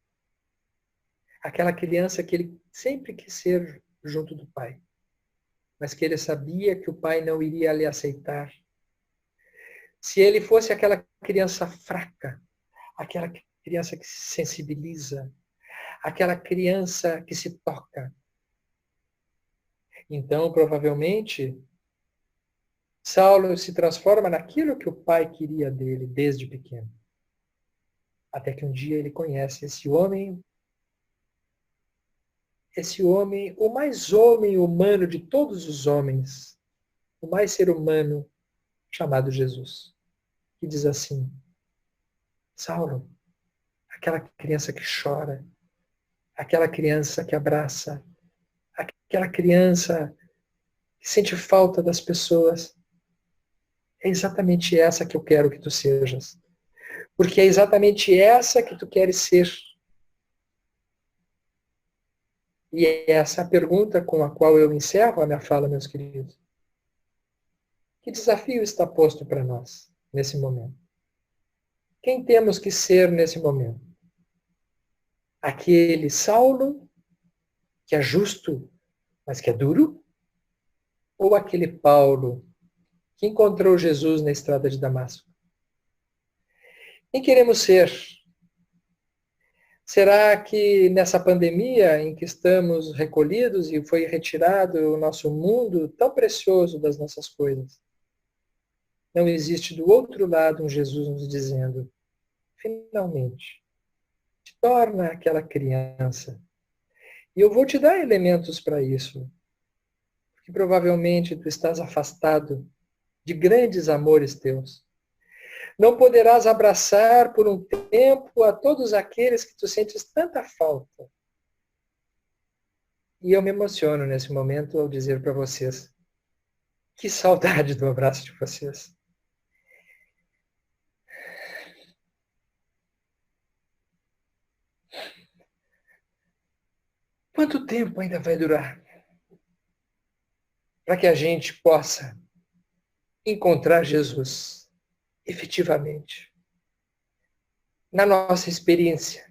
Aquela criança que ele sempre quis ser junto do pai, mas que ele sabia que o pai não iria lhe aceitar. Se ele fosse aquela criança fraca, aquela criança que se sensibiliza, aquela criança que se toca, então provavelmente Saulo se transforma naquilo que o pai queria dele desde pequeno. Até que um dia ele conhece esse homem, o mais homem humano de todos os homens, o mais ser humano, chamado Jesus, que diz assim: Saulo, aquela criança que chora, aquela criança que abraça, aquela criança que sente falta das pessoas, é exatamente essa que eu quero que tu sejas. Porque é exatamente essa que tu queres ser. E é essa a pergunta com a qual eu encerro a minha fala, meus queridos. Que desafio está posto para nós nesse momento? Quem temos que ser nesse momento? Aquele Saulo, que é justo, mas que é duro? Ou aquele Paulo, que encontrou Jesus na estrada de Damasco? Quem queremos ser? Será que nessa pandemia em que estamos recolhidos e foi retirado o nosso mundo tão precioso das nossas coisas, não existe do outro lado um Jesus nos dizendo: finalmente, te torna aquela criança. E eu vou te dar elementos para isso. Porque provavelmente tu estás afastado de grandes amores teus. Não poderás abraçar por um tempo a todos aqueles que tu sentes tanta falta. E eu me emociono nesse momento ao dizer para vocês: que saudade do abraço de vocês. Quanto tempo ainda vai durar para que a gente possa encontrar Jesus efetivamente na nossa experiência,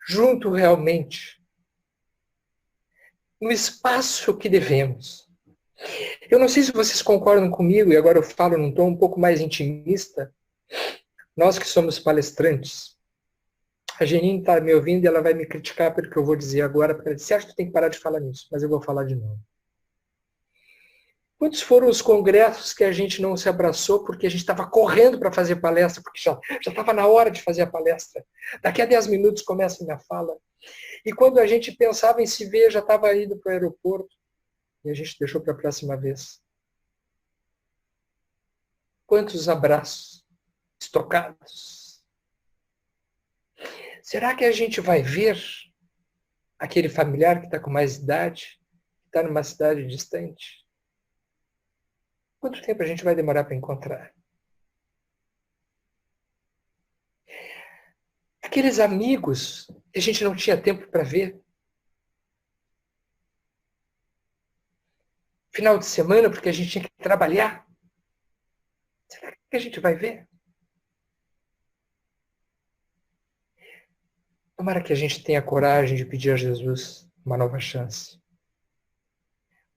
junto realmente, no espaço que devemos? Eu não sei se vocês concordam comigo, e agora eu falo num tom um pouco mais intimista. Nós que somos palestrantes, a Janine está me ouvindo e ela vai me criticar pelo que eu vou dizer agora, porque ela disse: acho que tu tem que parar de falar nisso, mas eu vou falar de novo. Quantos foram os congressos que a gente não se abraçou porque a gente estava correndo para fazer palestra, porque já estava na hora de fazer a palestra. Daqui a 10 minutos começa a minha fala. E quando a gente pensava em se ver, já estava indo para o aeroporto e a gente deixou para a próxima vez. Quantos abraços estocados. Será que a gente vai ver aquele familiar que está com mais idade, que está numa cidade distante? Quanto tempo a gente vai demorar para encontrar? Aqueles amigos que a gente não tinha tempo para ver. Final de semana, porque a gente tinha que trabalhar. Será que a gente vai ver? Tomara que a gente tenha coragem de pedir a Jesus uma nova chance.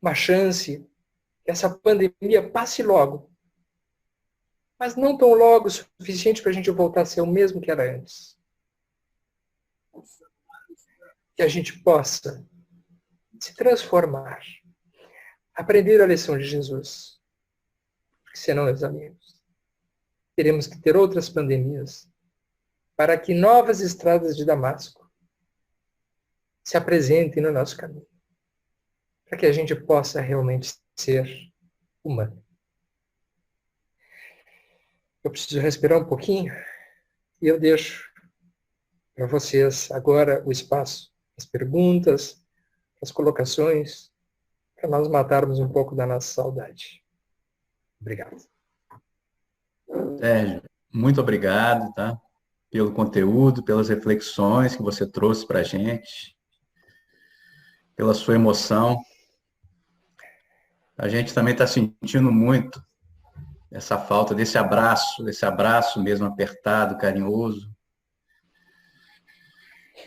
Uma chance que essa pandemia passe logo. Mas não tão logo o suficiente para a gente voltar a ser o mesmo que era antes. Que a gente possa se transformar. Aprender a lição de Jesus. Porque senão, meus amigos, teremos que ter outras pandemias para que novas estradas de Damasco se apresentem no nosso caminho. Para que a gente possa realmente ser humano. Eu preciso respirar um pouquinho e eu deixo para vocês agora o espaço, as perguntas, as colocações, para nós matarmos um pouco da nossa saudade. Obrigado. Sérgio, muito obrigado, tá? Pelo conteúdo, pelas reflexões que você trouxe para a gente, pela sua emoção. A gente também está sentindo muito essa falta desse abraço mesmo apertado, carinhoso.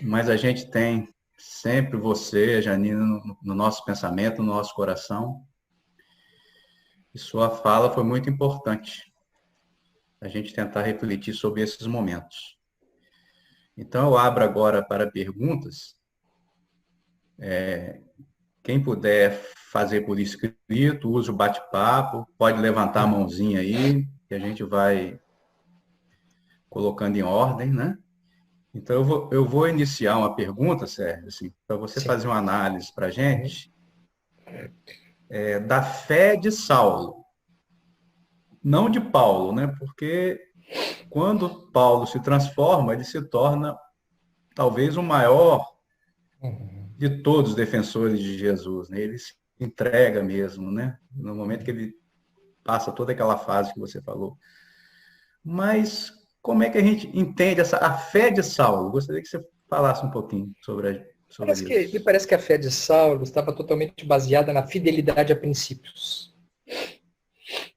Mas a gente tem sempre você, Janina, no nosso pensamento, no nosso coração. E sua fala foi muito importante a gente tentar refletir sobre esses momentos. Então, eu abro agora para perguntas. Quem puder fazer por escrito, use o bate-papo, pode levantar a mãozinha aí, que a gente vai colocando em ordem, né? Então, eu vou iniciar uma pergunta, Sérgio, assim, para você Sim. fazer uma análise para a gente, da fé de Saulo, não de Paulo, né? Porque quando Paulo se transforma, ele se torna talvez o maior Uhum. de todos os defensores de Jesus, né? Ele se entrega mesmo, né? No momento que ele passa toda aquela fase que você falou. Mas como é que a gente entende a fé de Saulo? Gostaria que você falasse um pouquinho sobre Me isso. parece que a fé de Saulo estava totalmente baseada na fidelidade a princípios.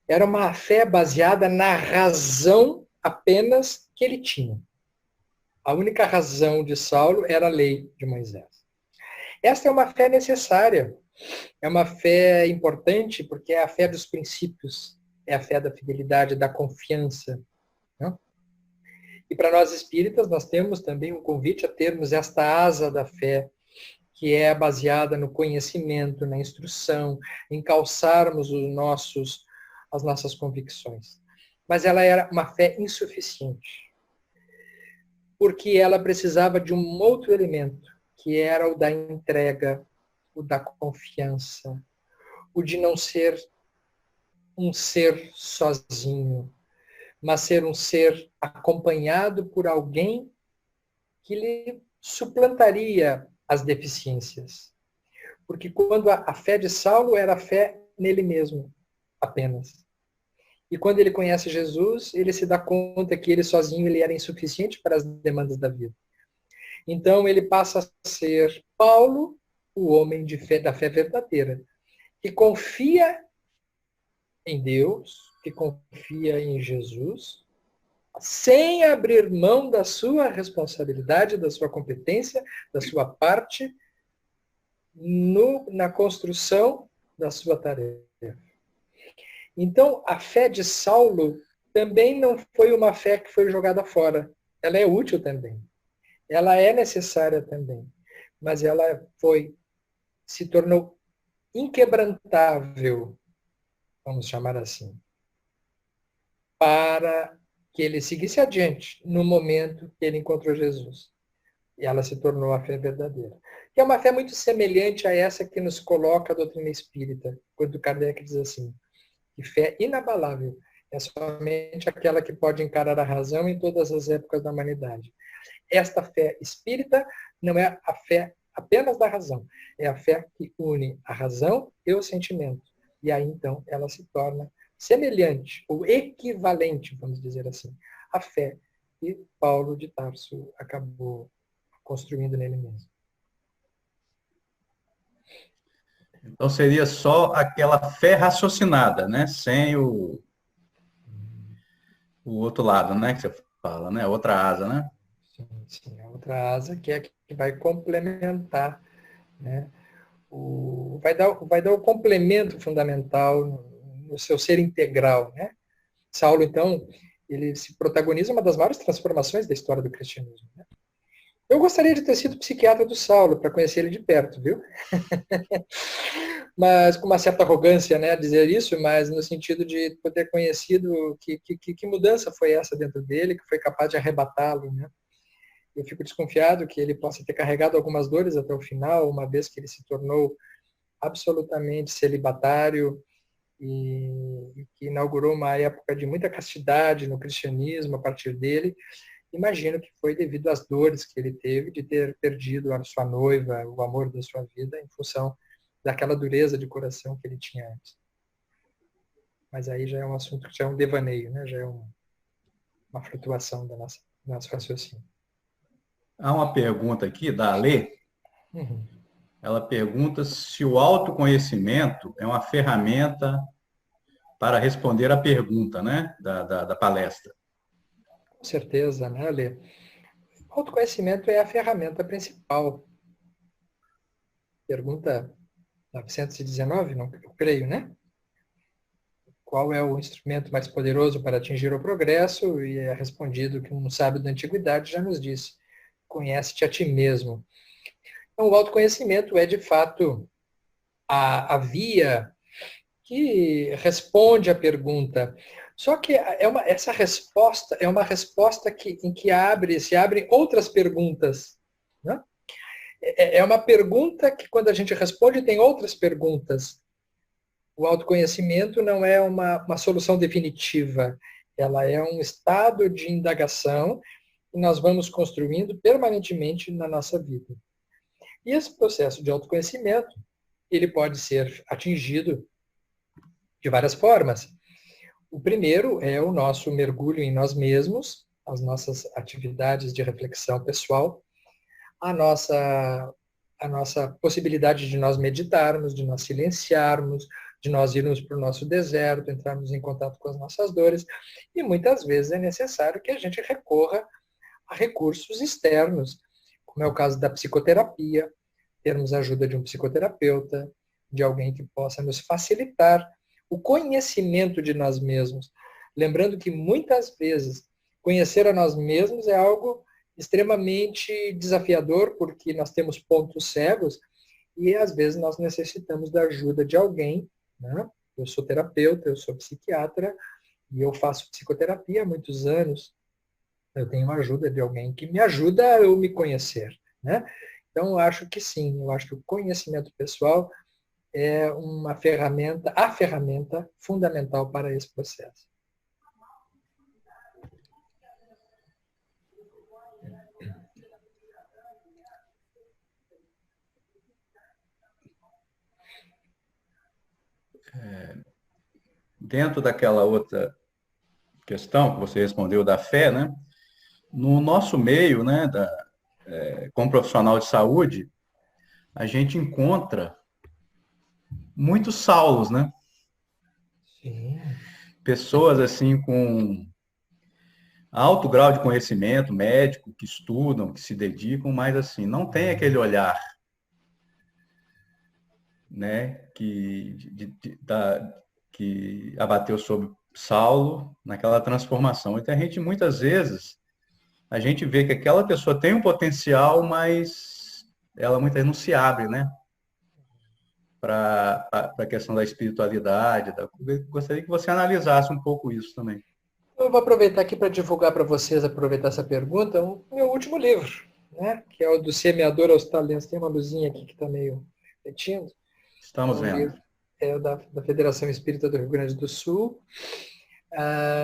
Era uma fé baseada na razão apenas que ele tinha. A única razão de Saulo era a lei de Moisés. Esta é uma fé necessária, é uma fé importante, porque é a fé dos princípios, é a fé da fidelidade, da confiança. Né? E para nós espíritas, nós temos também um convite a termos esta asa da fé, que é baseada no conhecimento, na instrução, em calçarmos as nossas convicções. Mas ela era uma fé insuficiente, porque ela precisava de um outro elemento, que era o da entrega, o da confiança, o de não ser um ser sozinho, mas ser um ser acompanhado por alguém que lhe suplantaria as deficiências. Porque quando a fé de Saulo era a fé nele mesmo, apenas. E quando ele conhece Jesus, ele se dá conta que ele sozinho ele era insuficiente para as demandas da vida. Então ele passa a ser Paulo, o homem de fé, da fé verdadeira, que confia em Deus, que confia em Jesus, sem abrir mão da sua responsabilidade, da sua competência, da sua parte na construção da sua tarefa. Então, a fé de Saulo também não foi uma fé que foi jogada fora. Ela é útil também. Ela é necessária também. Mas ela se tornou inquebrantável, vamos chamar assim, para que ele seguisse adiante no momento que ele encontrou Jesus. E ela se tornou a fé verdadeira. Que é uma fé muito semelhante a essa que nos coloca a doutrina espírita, quando Kardec diz assim, que fé inabalável é somente aquela que pode encarar a razão em todas as épocas da humanidade. Esta fé espírita não é a fé apenas da razão, é a fé que une a razão e o sentimento. E aí, então, ela se torna semelhante, ou equivalente, vamos dizer assim, à fé que Paulo de Tarso acabou construindo nele mesmo. Então, seria só aquela fé raciocinada, né? Sem o outro lado, né? Que você fala, né? Outra asa, né? Sim, sim. A outra asa que é a que vai complementar, né? Vai dar o complemento fundamental no seu ser integral, né? Saulo, então, ele se protagoniza uma das maiores transformações da história do cristianismo. Né? Eu gostaria de ter sido psiquiatra do Saulo, para conhecer ele de perto, viu? Mas com uma certa arrogância, né, dizer isso, mas no sentido de poder conhecido que mudança foi essa dentro dele, que foi capaz de arrebatá-lo, né? Eu fico desconfiado que ele possa ter carregado algumas dores até o final, uma vez que ele se tornou absolutamente celibatário e que inaugurou uma época de muita castidade no cristianismo a partir dele. Imagino que foi devido às dores que ele teve de ter perdido a sua noiva, o amor da sua vida, em função daquela dureza de coração que ele tinha antes. Mas aí já é um assunto, já é um devaneio, né? Já é uma flutuação do nosso raciocínio. Há uma pergunta aqui da Alê. Uhum. Ela pergunta se o autoconhecimento é uma ferramenta para responder a pergunta, né? Da palestra. Com certeza, né, Alê? O autoconhecimento é a ferramenta principal. Pergunta 919, não, eu creio, né? qual é o instrumento mais poderoso para atingir o progresso, e é respondido que um sábio da antiguidade já nos disse: conhece-te a ti mesmo. Então, o autoconhecimento é, de fato, a via que responde à pergunta. Só que essa resposta é uma resposta em que se abrem outras perguntas. Né? É uma pergunta que, quando a gente responde, tem outras perguntas. O autoconhecimento não é uma solução definitiva. Ela é um estado de indagação que nós vamos construindo permanentemente na nossa vida. E esse processo de autoconhecimento, ele pode ser atingido de várias formas. O primeiro é o nosso mergulho em nós mesmos, as nossas atividades de reflexão pessoal, a nossa possibilidade de nós meditarmos, de nós silenciarmos, de nós irmos para o nosso deserto, entrarmos em contato com as nossas dores, e muitas vezes é necessário que a gente recorra a recursos externos, como é o caso da psicoterapia, termos a ajuda de um psicoterapeuta, de alguém que possa nos facilitar o conhecimento de nós mesmos. Lembrando que muitas vezes conhecer a nós mesmos é algo extremamente desafiador, porque nós temos pontos cegos e às vezes nós necessitamos da ajuda de alguém. Né? Eu sou terapeuta, eu sou psiquiatra e eu faço psicoterapia há muitos anos. Eu tenho a ajuda de alguém que me ajuda a eu me conhecer. Né? Então, eu acho que sim, eu acho que o conhecimento pessoal é a ferramenta fundamental para esse processo. Dentro daquela outra questão que você respondeu da fé, né? No nosso meio, né, como profissional de saúde, a gente encontra muitos Saulos, né? Sim. Pessoas assim com alto grau de conhecimento médico, que estudam, que se dedicam, mas assim, não tem aquele olhar, né, que abateu sobre Saulo naquela transformação. Então a gente muitas vezes a gente vê que aquela pessoa tem um potencial, mas ela muitas vezes não se abre, né? Para a questão da espiritualidade. Gostaria que você analisasse um pouco isso também. Eu vou aproveitar aqui para divulgar para vocês, aproveitar essa pergunta, o meu último livro, né? Que é o do Semeador aos Talentos. Tem uma luzinha aqui que está meio refletindo. Estamos vendo. É da Federação Espírita do Rio Grande do Sul.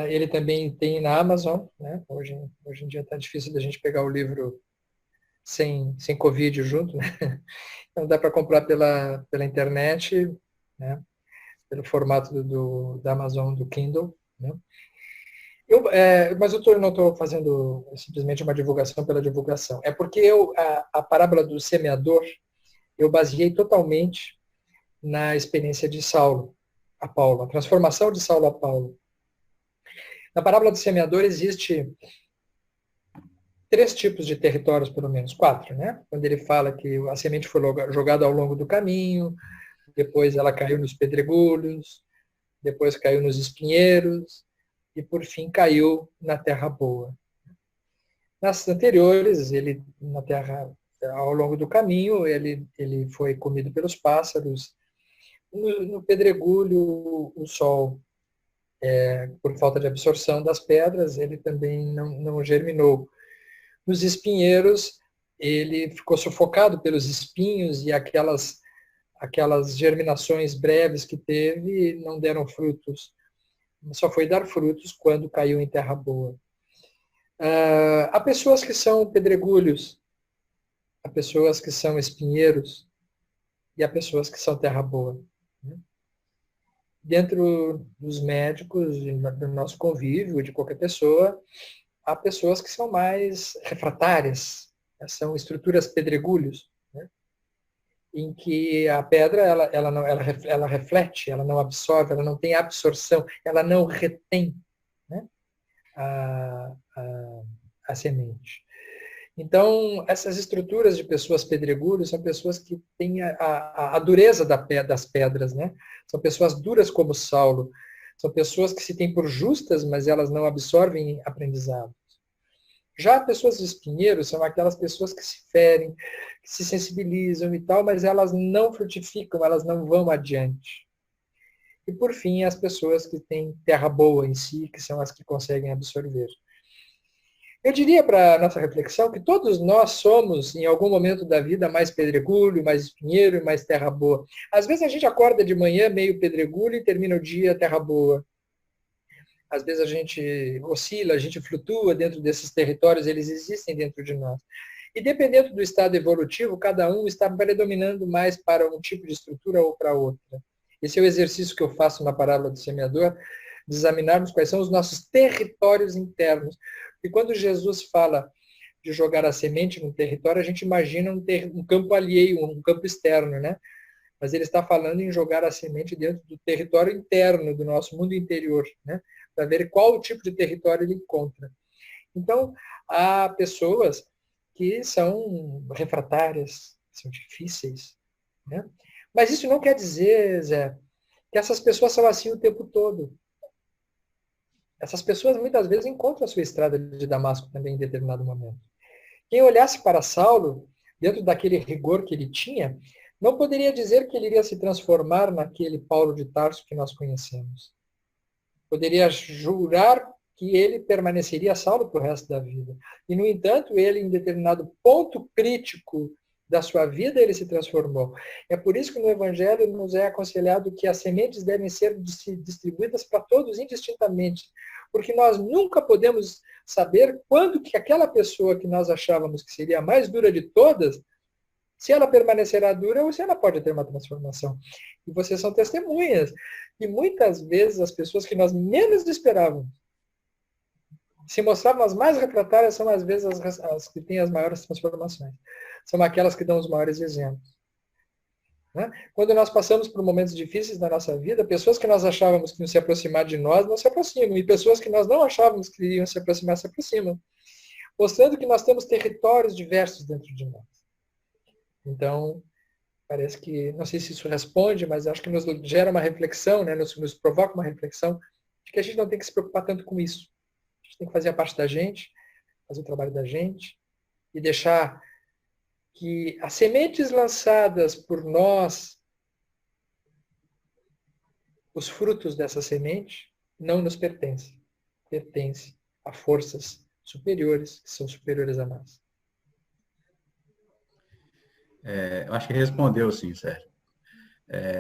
Ele também tem na Amazon, né? Hoje em dia está difícil da gente pegar o livro sem Covid junto, né? Então dá para comprar pela internet, né? Pelo formato da Amazon, do Kindle, né? Mas eu não estou fazendo simplesmente uma divulgação pela divulgação. É porque a parábola do semeador, eu baseei totalmente na experiência de Saulo a Paulo, a transformação de Saulo a Paulo. Na parábola do semeador existe 3 tipos de territórios, pelo menos, 4, né? Quando ele fala que a semente foi jogada ao longo do caminho, depois ela caiu nos pedregulhos, depois caiu nos espinheiros e, por fim, caiu na terra boa. Nas anteriores, na terra, ao longo do caminho, ele foi comido pelos pássaros. No pedregulho, o sol, por falta de absorção das pedras, ele também não germinou. Nos espinheiros, ele ficou sufocado pelos espinhos e aquelas germinações breves que teve não deram frutos. Só foi dar frutos quando caiu em terra boa. Há pessoas que são pedregulhos, há pessoas que são espinheiros e há pessoas que são terra boa. Dentro dos médicos, do nosso convívio, de qualquer pessoa, há pessoas que são mais refratárias, são estruturas pedregulhos, né? Em que a pedra ela reflete, ela não absorve, ela não tem absorção, ela não retém, né, a semente. Então, essas estruturas de pessoas pedregulhos são pessoas que têm a dureza das pedras, né? São pessoas duras como Saulo, São pessoas que se têm por justas, mas elas não absorvem aprendizado. Já pessoas espinheiros são aquelas pessoas que se ferem, que se sensibilizam e tal, mas elas não frutificam, elas não vão adiante. E, por fim, as pessoas que têm terra boa em si, que são as que conseguem absorver. Eu diria para a nossa reflexão que todos nós somos, em algum momento da vida, mais pedregulho, mais espinheiro e mais terra boa. Às vezes a gente acorda de manhã meio pedregulho e termina o dia terra boa. Às vezes a gente oscila, a gente flutua dentro desses territórios, eles existem dentro de nós. E dependendo do estado evolutivo, cada um está predominando mais para um tipo de estrutura ou para outra. Esse é o exercício que eu faço na parábola do semeador, de examinarmos quais são os nossos territórios internos. E quando Jesus fala de jogar a semente num território, a gente imagina um campo alheio, um campo externo, né? Mas ele está falando em jogar a semente dentro do território interno, do nosso mundo interior, né? Para ver qual tipo de território ele encontra. Então, há pessoas que são refratárias, são difíceis, né? Mas isso não quer dizer, Zé, que essas pessoas são assim o tempo todo. Essas pessoas muitas vezes encontram a sua estrada de Damasco também em determinado momento. Quem olhasse para Saulo, dentro daquele rigor que ele tinha, não poderia dizer que ele iria se transformar naquele Paulo de Tarso que nós conhecemos. Poderia jurar que ele permaneceria Saulo para o resto da vida. E, no entanto, ele, em determinado ponto crítico da sua vida, ele se transformou. É por isso que no Evangelho nos é aconselhado que as sementes devem ser distribuídas para todos indistintamente, porque nós nunca podemos saber quando que aquela pessoa que nós achávamos que seria a mais dura de todas, se ela permanecerá dura ou se ela pode ter uma transformação. E vocês são testemunhas. E muitas vezes as pessoas que nós menos esperávamos se mostravam as mais refratárias são às vezes as que têm as maiores transformações. São aquelas que dão os maiores exemplos. Né? Quando nós passamos por momentos difíceis na nossa vida, pessoas que nós achávamos que iam se aproximar de nós, não se aproximam. E pessoas que nós não achávamos que iriam se aproximar, se aproximam. Mostrando que nós temos territórios diversos dentro de nós. Então, parece que, não sei se isso responde, mas acho que nos gera uma reflexão, né? nos provoca uma reflexão de que a gente não tem que se preocupar tanto com isso. A gente tem que fazer a parte da gente, fazer o trabalho da gente e deixar que as sementes lançadas por nós, os frutos dessa semente, não nos pertencem. Pertencem a forças superiores, que são superiores a nós. Eu acho que respondeu sim, Sérgio.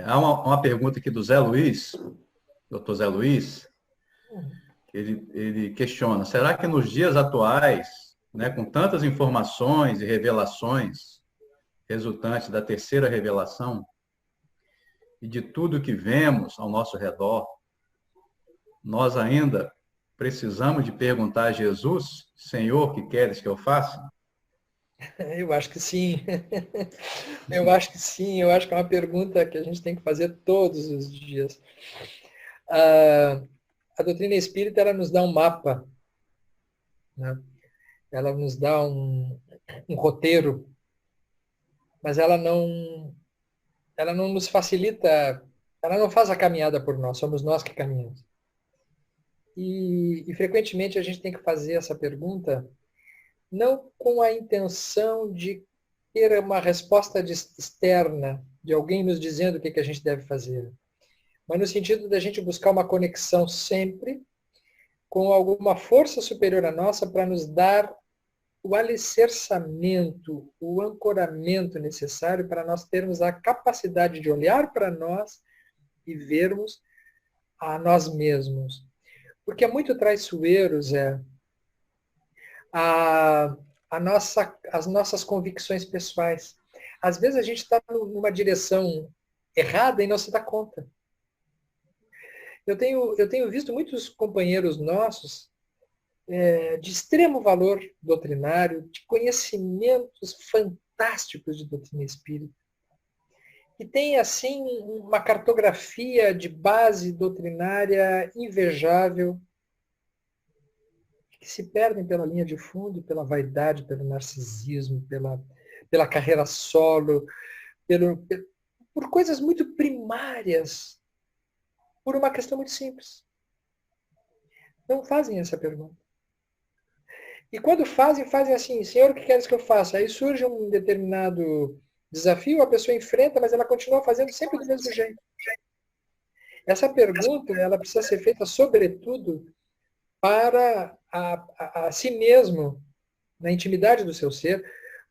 Há uma pergunta aqui do Zé Luiz, doutor Zé Luiz, que ele questiona, será que nos dias atuais, né, com tantas informações e revelações resultantes da terceira revelação e de tudo que vemos ao nosso redor, nós ainda precisamos de perguntar a Jesus, Senhor, que queres que eu faça? Eu acho que sim. Eu acho que sim. Eu acho que é uma pergunta que a gente tem que fazer todos os dias. A doutrina espírita, ela nos dá um mapa, né? Ela nos dá um roteiro, mas ela não nos facilita, ela não faz a caminhada por nós, somos nós que caminhamos. E frequentemente a gente tem que fazer essa pergunta não com a intenção de ter uma resposta externa, de alguém nos dizendo o que a gente deve fazer, mas no sentido da gente buscar uma conexão sempre com alguma força superior à nossa para nos dar o alicerçamento, o ancoramento necessário para nós termos a capacidade de olhar para nós e vermos a nós mesmos. Porque é muito traiçoeiro, Zé, as nossas convicções pessoais. Às vezes a gente está numa direção errada e não se dá conta. Eu tenho visto muitos companheiros nossos de extremo valor doutrinário, de conhecimentos fantásticos de doutrina espírita, que tem, assim, uma cartografia de base doutrinária invejável, que se perdem pela linha de fundo, pela vaidade, pelo narcisismo, pela carreira solo, por coisas muito primárias, por uma questão muito simples. Não fazem essa pergunta. E quando fazem, fazem assim, Senhor, o que queres que eu faça? Aí surge um determinado desafio, a pessoa enfrenta, mas ela continua fazendo sempre do mesmo jeito. Essa pergunta, ela precisa ser feita, sobretudo, para a si mesmo, na intimidade do seu ser,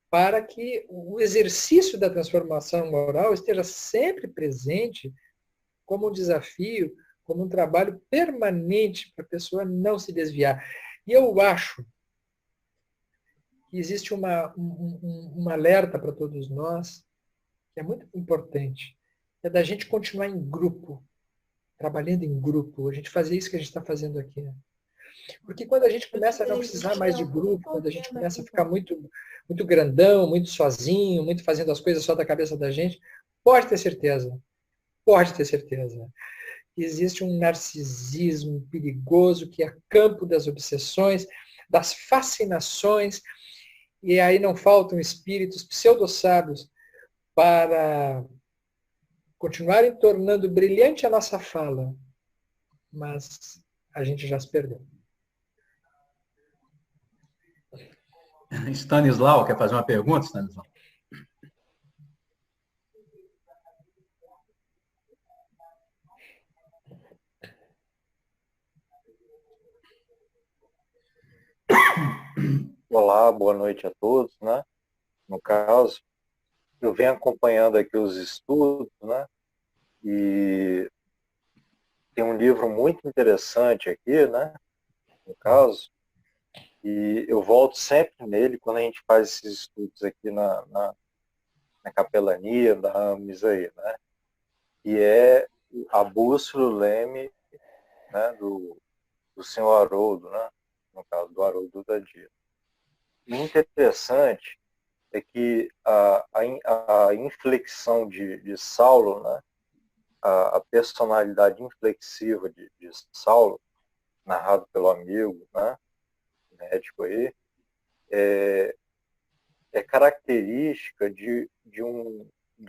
para que o exercício da transformação moral esteja sempre presente como um desafio, como um trabalho permanente para a pessoa não se desviar. E eu acho que existe um alerta para todos nós, que é muito importante, é da gente continuar em grupo, trabalhando em grupo, a gente fazer isso que a gente está fazendo aqui. Né? Porque quando a gente começa a não precisar mais de grupo, quando a gente começa a ficar muito grandão, muito sozinho, muito fazendo as coisas só da cabeça da gente, pode ter certeza, existe um narcisismo perigoso que é campo das obsessões, das fascinações, e aí não faltam espíritos pseudo-sábios para continuarem tornando brilhante a nossa fala, mas a gente já se perdeu. Stanislau, quer fazer uma pergunta, Stanislau? Olá, boa noite a todos, né? No caso, eu venho acompanhando aqui os estudos, né? E tem um livro muito interessante aqui, né? No caso, e eu volto sempre nele quando a gente faz esses estudos aqui na capelania da AMES aí, né? E é a Bússola Leme, né? Do senhor Haroldo, né? No caso, do Haroldo da Dia. E interessante é que a inflexão de Saulo, né, a personalidade inflexiva de Saulo, narrado pelo amigo, né, médico aí, é característica de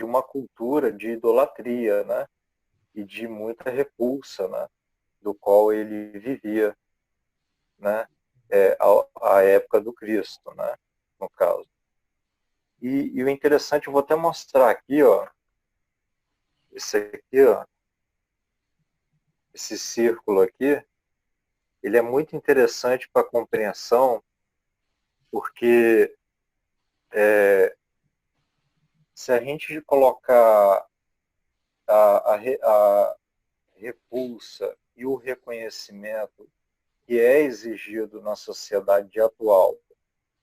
uma cultura de idolatria, né, e de muita repulsa, né, do qual ele vivia, né, a época do Cristo, né, no caso. E o interessante, eu vou até mostrar aqui, ó, esse aqui, ó, esse círculo aqui, ele é muito interessante para a compreensão, porque se a gente colocar a repulsa e o reconhecimento que é exigido na sociedade atual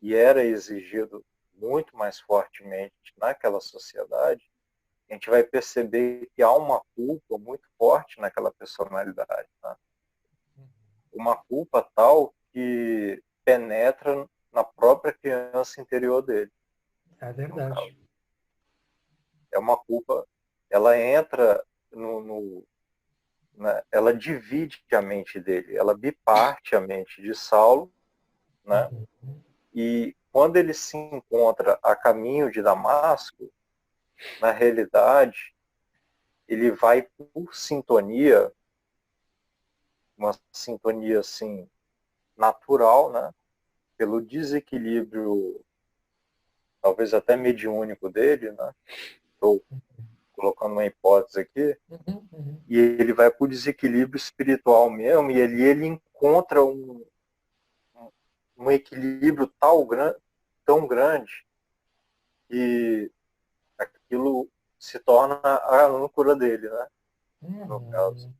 e era exigido muito mais fortemente naquela sociedade, a gente vai perceber que há uma culpa muito forte naquela personalidade. Tá? Uma culpa tal que penetra na própria criança interior dele. É verdade. É uma culpa, ela entra ela divide a mente dele, ela biparte a mente de Saulo, né? E quando ele se encontra a caminho de Damasco, na realidade, ele vai por sintonia, uma sintonia assim natural, né? Pelo desequilíbrio, talvez até mediúnico dele, né? Estou colocando uma hipótese aqui, e ele vai por desequilíbrio espiritual mesmo, e ali ele encontra um equilíbrio tão grande que aquilo se torna a âncora dele, né? No caso.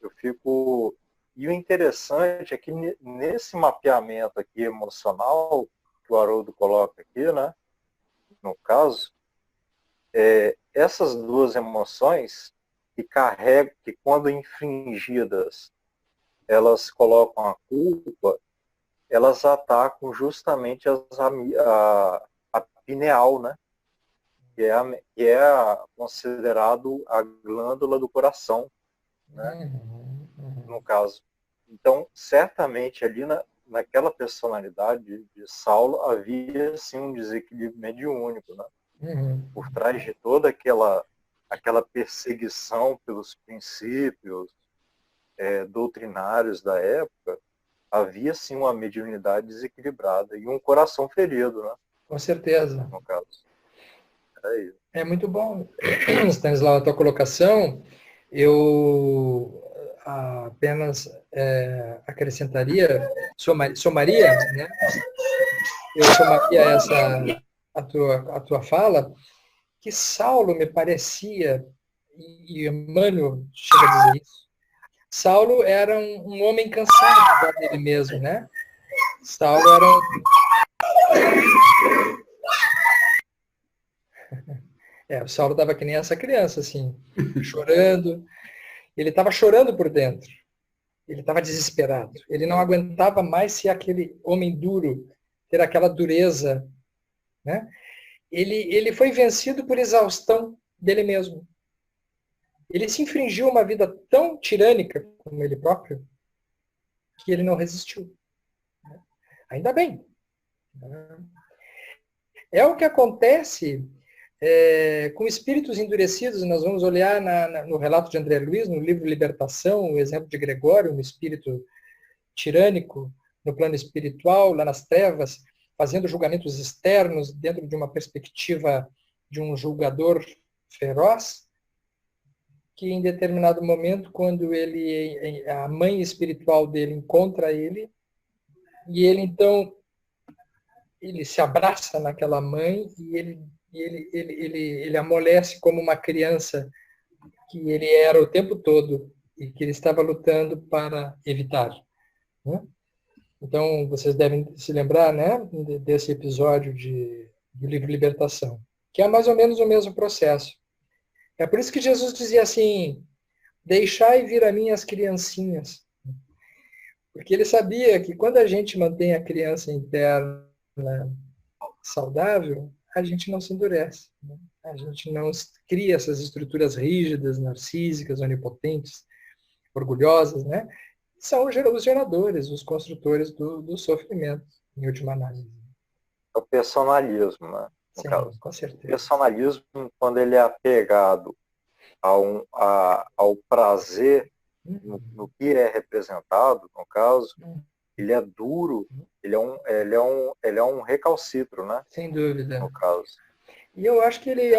Eu fico... E o interessante é que nesse mapeamento aqui emocional que o Haroldo coloca aqui, né? No caso, essas duas emoções que quando infringidas, elas colocam a culpa, elas atacam justamente a pineal, né? Que é considerado a glândula do coração, né? No caso. Então, certamente ali naquela personalidade de Saulo havia sim um desequilíbrio mediúnico, né? Por trás de toda aquela perseguição pelos princípios, doutrinários da época, havia sim uma mediunidade desequilibrada e um coração ferido, né? Com certeza. No caso. É isso. É muito bom, Stanislau, a tua colocação. Eu apenas acrescentaria, somaria, né? Eu somaria a tua fala, que Saulo me parecia, e Emmanuel chega a dizer isso, Saulo era um homem cansado já dele mesmo, né? Saulo era o Saulo estava que nem essa criança, assim, chorando. Ele estava chorando por dentro. Ele estava desesperado. Ele não aguentava mais ser aquele homem duro, ter aquela dureza, né? Ele foi vencido por exaustão dele mesmo. Ele se infringiu uma vida tão tirânica como ele próprio, que ele não resistiu. Ainda bem. É o que acontece com espíritos endurecidos. Nós vamos olhar no relato de André Luiz, no livro Libertação, o exemplo de Gregório, um espírito tirânico no plano espiritual, lá nas trevas, fazendo julgamentos externos dentro de uma perspectiva de um julgador feroz, que em determinado momento, quando a mãe espiritual dele encontra ele, e ele então ele se abraça naquela mãe e ele amolece como uma criança que ele era o tempo todo e que ele estava lutando para evitar, né? Então, vocês devem se lembrar, né, desse episódio do livro Libertação, que é mais ou menos o mesmo processo. É por isso que Jesus dizia assim, deixai vir a mim as criancinhas. Porque ele sabia que quando a gente mantém a criança interna saudável, a gente não se endurece, né? A gente não cria essas estruturas rígidas, narcísicas, onipotentes, orgulhosas, né? São os geradores, os construtores do sofrimento, em última análise. É o personalismo, né? No Sim, caso. com certeza. O personalismo, quando ele é apegado ao prazer no que é representado, no caso, ele é duro, ele é um recalcitro, né? Sem dúvida. No caso. E eu acho que ele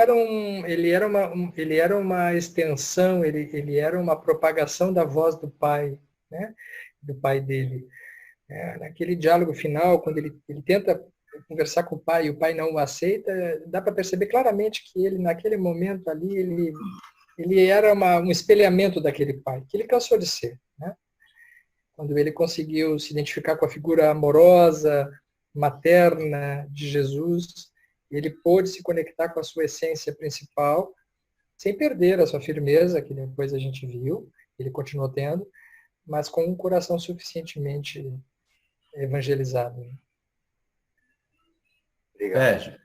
era uma extensão, ele era uma propagação da voz do pai, né? Do pai dele. Naquele diálogo final, quando ele tenta conversar com o pai e o pai não o aceita, dá para perceber claramente que ele, naquele momento ali, ele era um espelhamento daquele pai, que ele cansou de ser, né? Quando ele conseguiu se identificar com a figura amorosa, materna de Jesus, ele pôde se conectar com a sua essência principal, sem perder a sua firmeza, que depois a gente viu, ele continuou tendo, mas com um coração suficientemente evangelizado. Sérgio,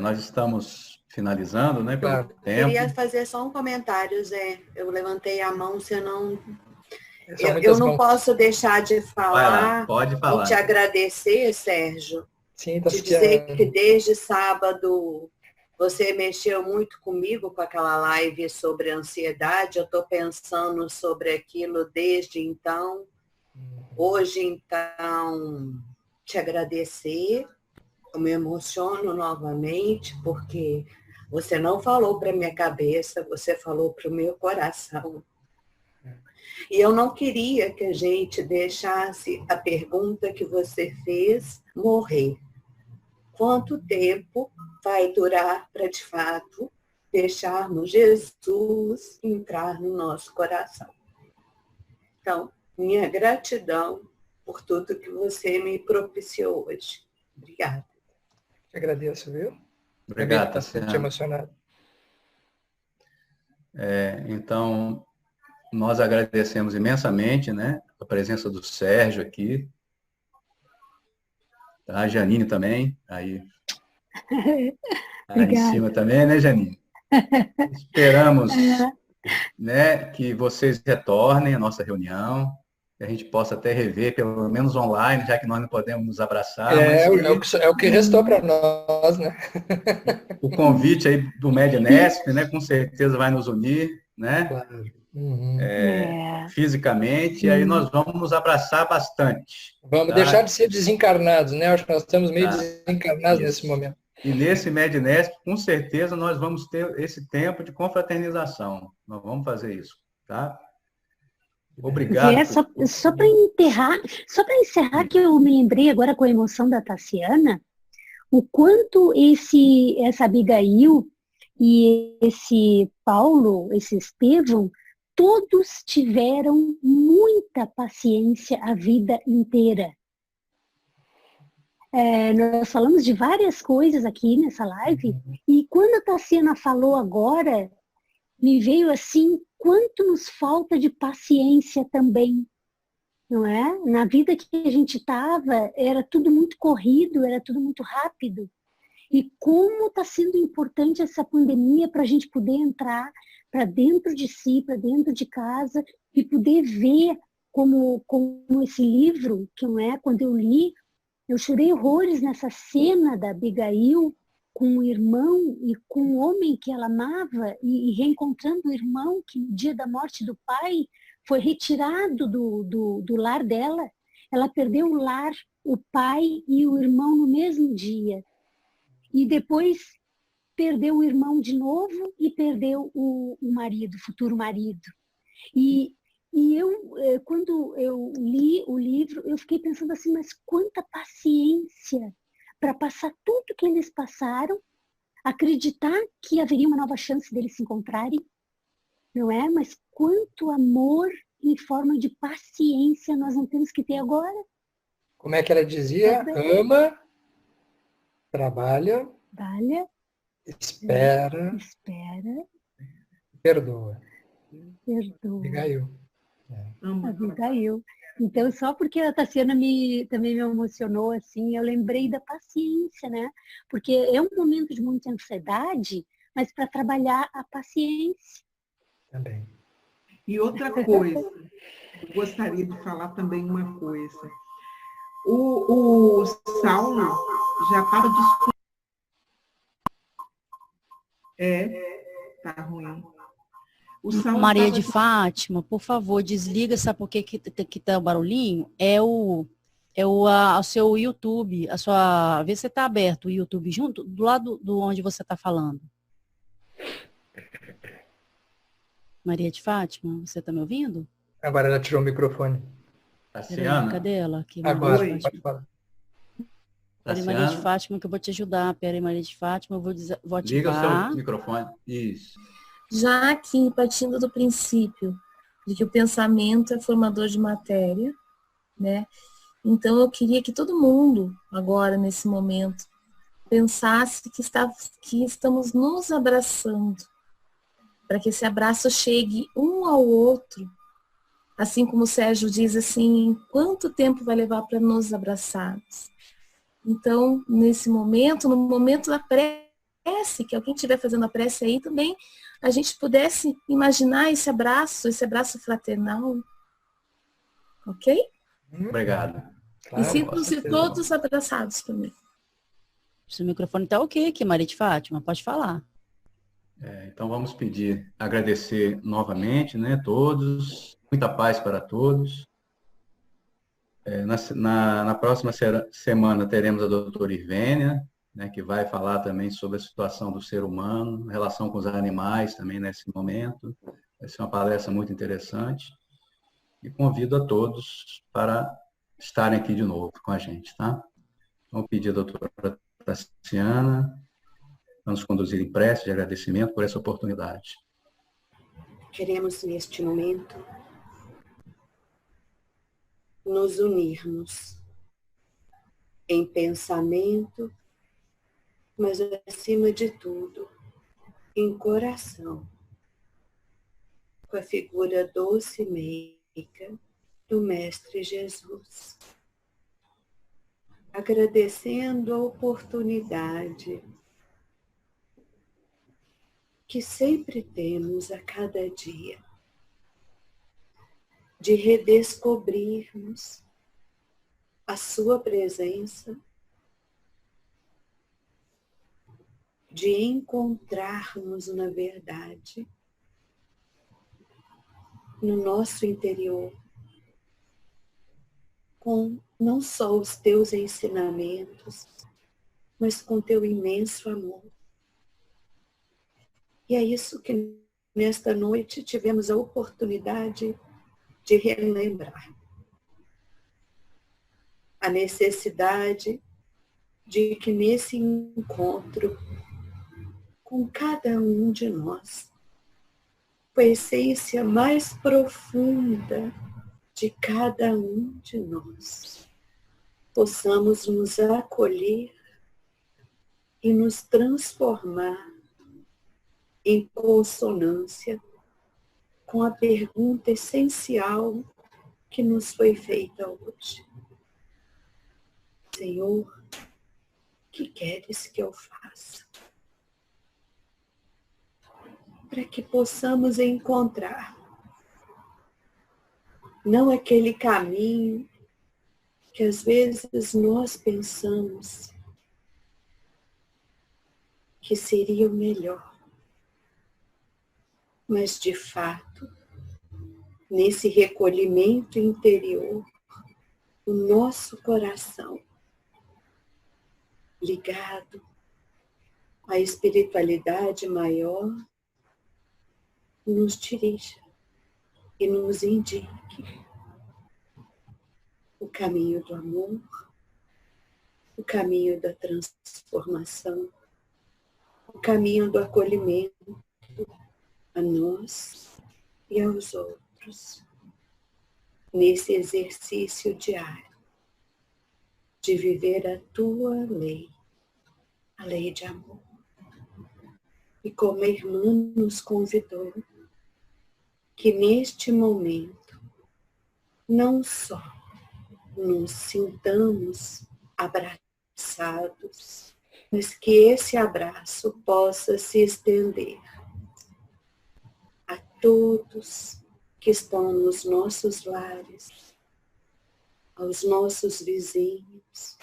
nós estamos finalizando, né, pelo Claro. tempo. Queria fazer só um comentário, Zé. Eu levantei a mão, se eu não... São Eu muitas não mãos. posso deixar de Vai lá, falar pode e falar. te agradecer, Sérgio. Sim, tá Te dizer que desde sábado você mexeu muito comigo com aquela live sobre ansiedade. Eu estou pensando sobre aquilo desde então. Hoje, então, te agradecer. Eu me emociono novamente, porque você não falou para minha cabeça, você falou para o meu coração. E eu não queria que a gente deixasse a pergunta que você fez morrer. Quanto tempo vai durar para, de fato, deixarmos Jesus entrar no nosso coração? Então, minha gratidão por tudo que você me propiciou hoje. Obrigada. Te agradeço, viu? Obrigado, Bastante Tassiana. emocionado. Então, nós agradecemos imensamente, né, a presença do Sérgio aqui, a Janine também, aí em cima também, né, Janine? Esperamos, né, que vocês retornem à nossa reunião, que a gente possa até rever, pelo menos online, já que nós não podemos nos abraçar. É o que restou para nós, né? O convite aí do Medianesp, né, com certeza vai nos unir, né? Claro. fisicamente, e aí nós vamos nos abraçar bastante. Vamos tá? deixar de ser desencarnados, né? Acho que nós estamos meio Tá. desencarnados Isso. nesse momento. E nesse Medinesp, com certeza, nós vamos ter esse tempo de confraternização. Nós vamos fazer isso, tá? Obrigado. Só para encerrar, que eu me lembrei agora com a emoção da Tassiana, o quanto essa Abigail e esse Paulo, esse Estevão, todos tiveram muita paciência a vida inteira. Nós falamos de várias coisas aqui nessa live, e quando a Tassiana falou agora, me veio assim, quanto nos falta de paciência também, não é? Na vida que a gente estava, era tudo muito corrido, era tudo muito rápido. E como está sendo importante essa pandemia para a gente poder entrar para dentro de si, para dentro de casa, e poder ver como esse livro, que não é, quando eu li, eu chorei horrores nessa cena da Abigail com o irmão e com o homem que ela amava e reencontrando o irmão que no dia da morte do pai foi retirado do lar dela. Ela perdeu o lar, o pai e o irmão no mesmo dia. E depois perdeu o irmão de novo e perdeu o marido, o futuro marido. E eu, quando eu li o livro, eu fiquei pensando assim, mas quanta paciência para passar tudo que eles passaram, acreditar que haveria uma nova chance deles se encontrarem, não é? Mas quanto amor em forma de paciência nós não temos que ter agora. Como é que ela dizia? Ama, trabalha, espera, perdoa. Abigail. Abigail. Então, só porque a Tassiana também me emocionou, assim, eu lembrei da paciência, né? Porque é um momento de muita ansiedade, mas para trabalhar a paciência. Também. E outra coisa, eu gostaria de falar também uma coisa. O Saulo já estava discutindo. Tá ruim. Maria de Fátima, por favor, desliga, sabe por que tá o barulhinho? É o seu YouTube, vê se está aberto o YouTube junto, do lado do onde você está falando. Maria de Fátima, você está me ouvindo? Agora ela tirou o microfone. Tassiana? Cadê ela? Aqui, agora, pode falar. Peraí, Maria de Fátima, que eu vou te ajudar. Peraí, Maria de Fátima, eu vou ativar. Liga o seu microfone. Isso. Já que, partindo do princípio de que o pensamento é formador de matéria, né? Então, eu queria que todo mundo, agora, nesse momento, pensasse que estamos nos abraçando, para que esse abraço chegue um ao outro, assim como o Sérgio diz assim, quanto tempo vai levar para nos abraçarmos? Então, nesse momento, no momento da prece, que alguém estiver fazendo a prece aí também, a gente pudesse imaginar esse abraço fraternal. Ok? Obrigado. Claro, e sintam-se todos abraçados por mim. Seu microfone está ok aqui, Maria de Fátima, pode falar. Então vamos agradecer novamente, né, todos, muita paz para todos. Na próxima semana teremos a doutora Irvênia, né, que vai falar também sobre a situação do ser humano, relação com os animais também nesse momento. Vai ser uma palestra muito interessante. E convido a todos para estarem aqui de novo com a gente, tá? Vou pedir à doutora Tassiana para nos conduzir em prece de agradecimento por essa oportunidade. Queremos, neste momento, nos unirmos em pensamento, mas, acima de tudo, em coração, com a figura doce e meiga do Mestre Jesus, agradecendo a oportunidade que sempre temos a cada dia de redescobrirmos a sua presença, de encontrarmos na verdade no nosso interior, com não só os teus ensinamentos, mas com teu imenso amor. E é isso que nesta noite tivemos a oportunidade de relembrar. A necessidade de que nesse encontro com cada um de nós, com a essência mais profunda de cada um de nós, possamos nos acolher e nos transformar em consonância com a pergunta essencial que nos foi feita hoje. Senhor, o que queres que eu faça? Para que possamos encontrar não aquele caminho que às vezes nós pensamos que seria o melhor, mas de fato, nesse recolhimento interior, o nosso coração ligado à espiritualidade maior nos dirija e nos indique o caminho do amor, o caminho da transformação, o caminho do acolhimento a nós e aos outros, nesse exercício diário de viver a tua lei, a lei de amor. E como a irmã nos convidou, que neste momento não só nos sintamos abraçados, mas que esse abraço possa se estender a todos que estão nos nossos lares, aos nossos vizinhos,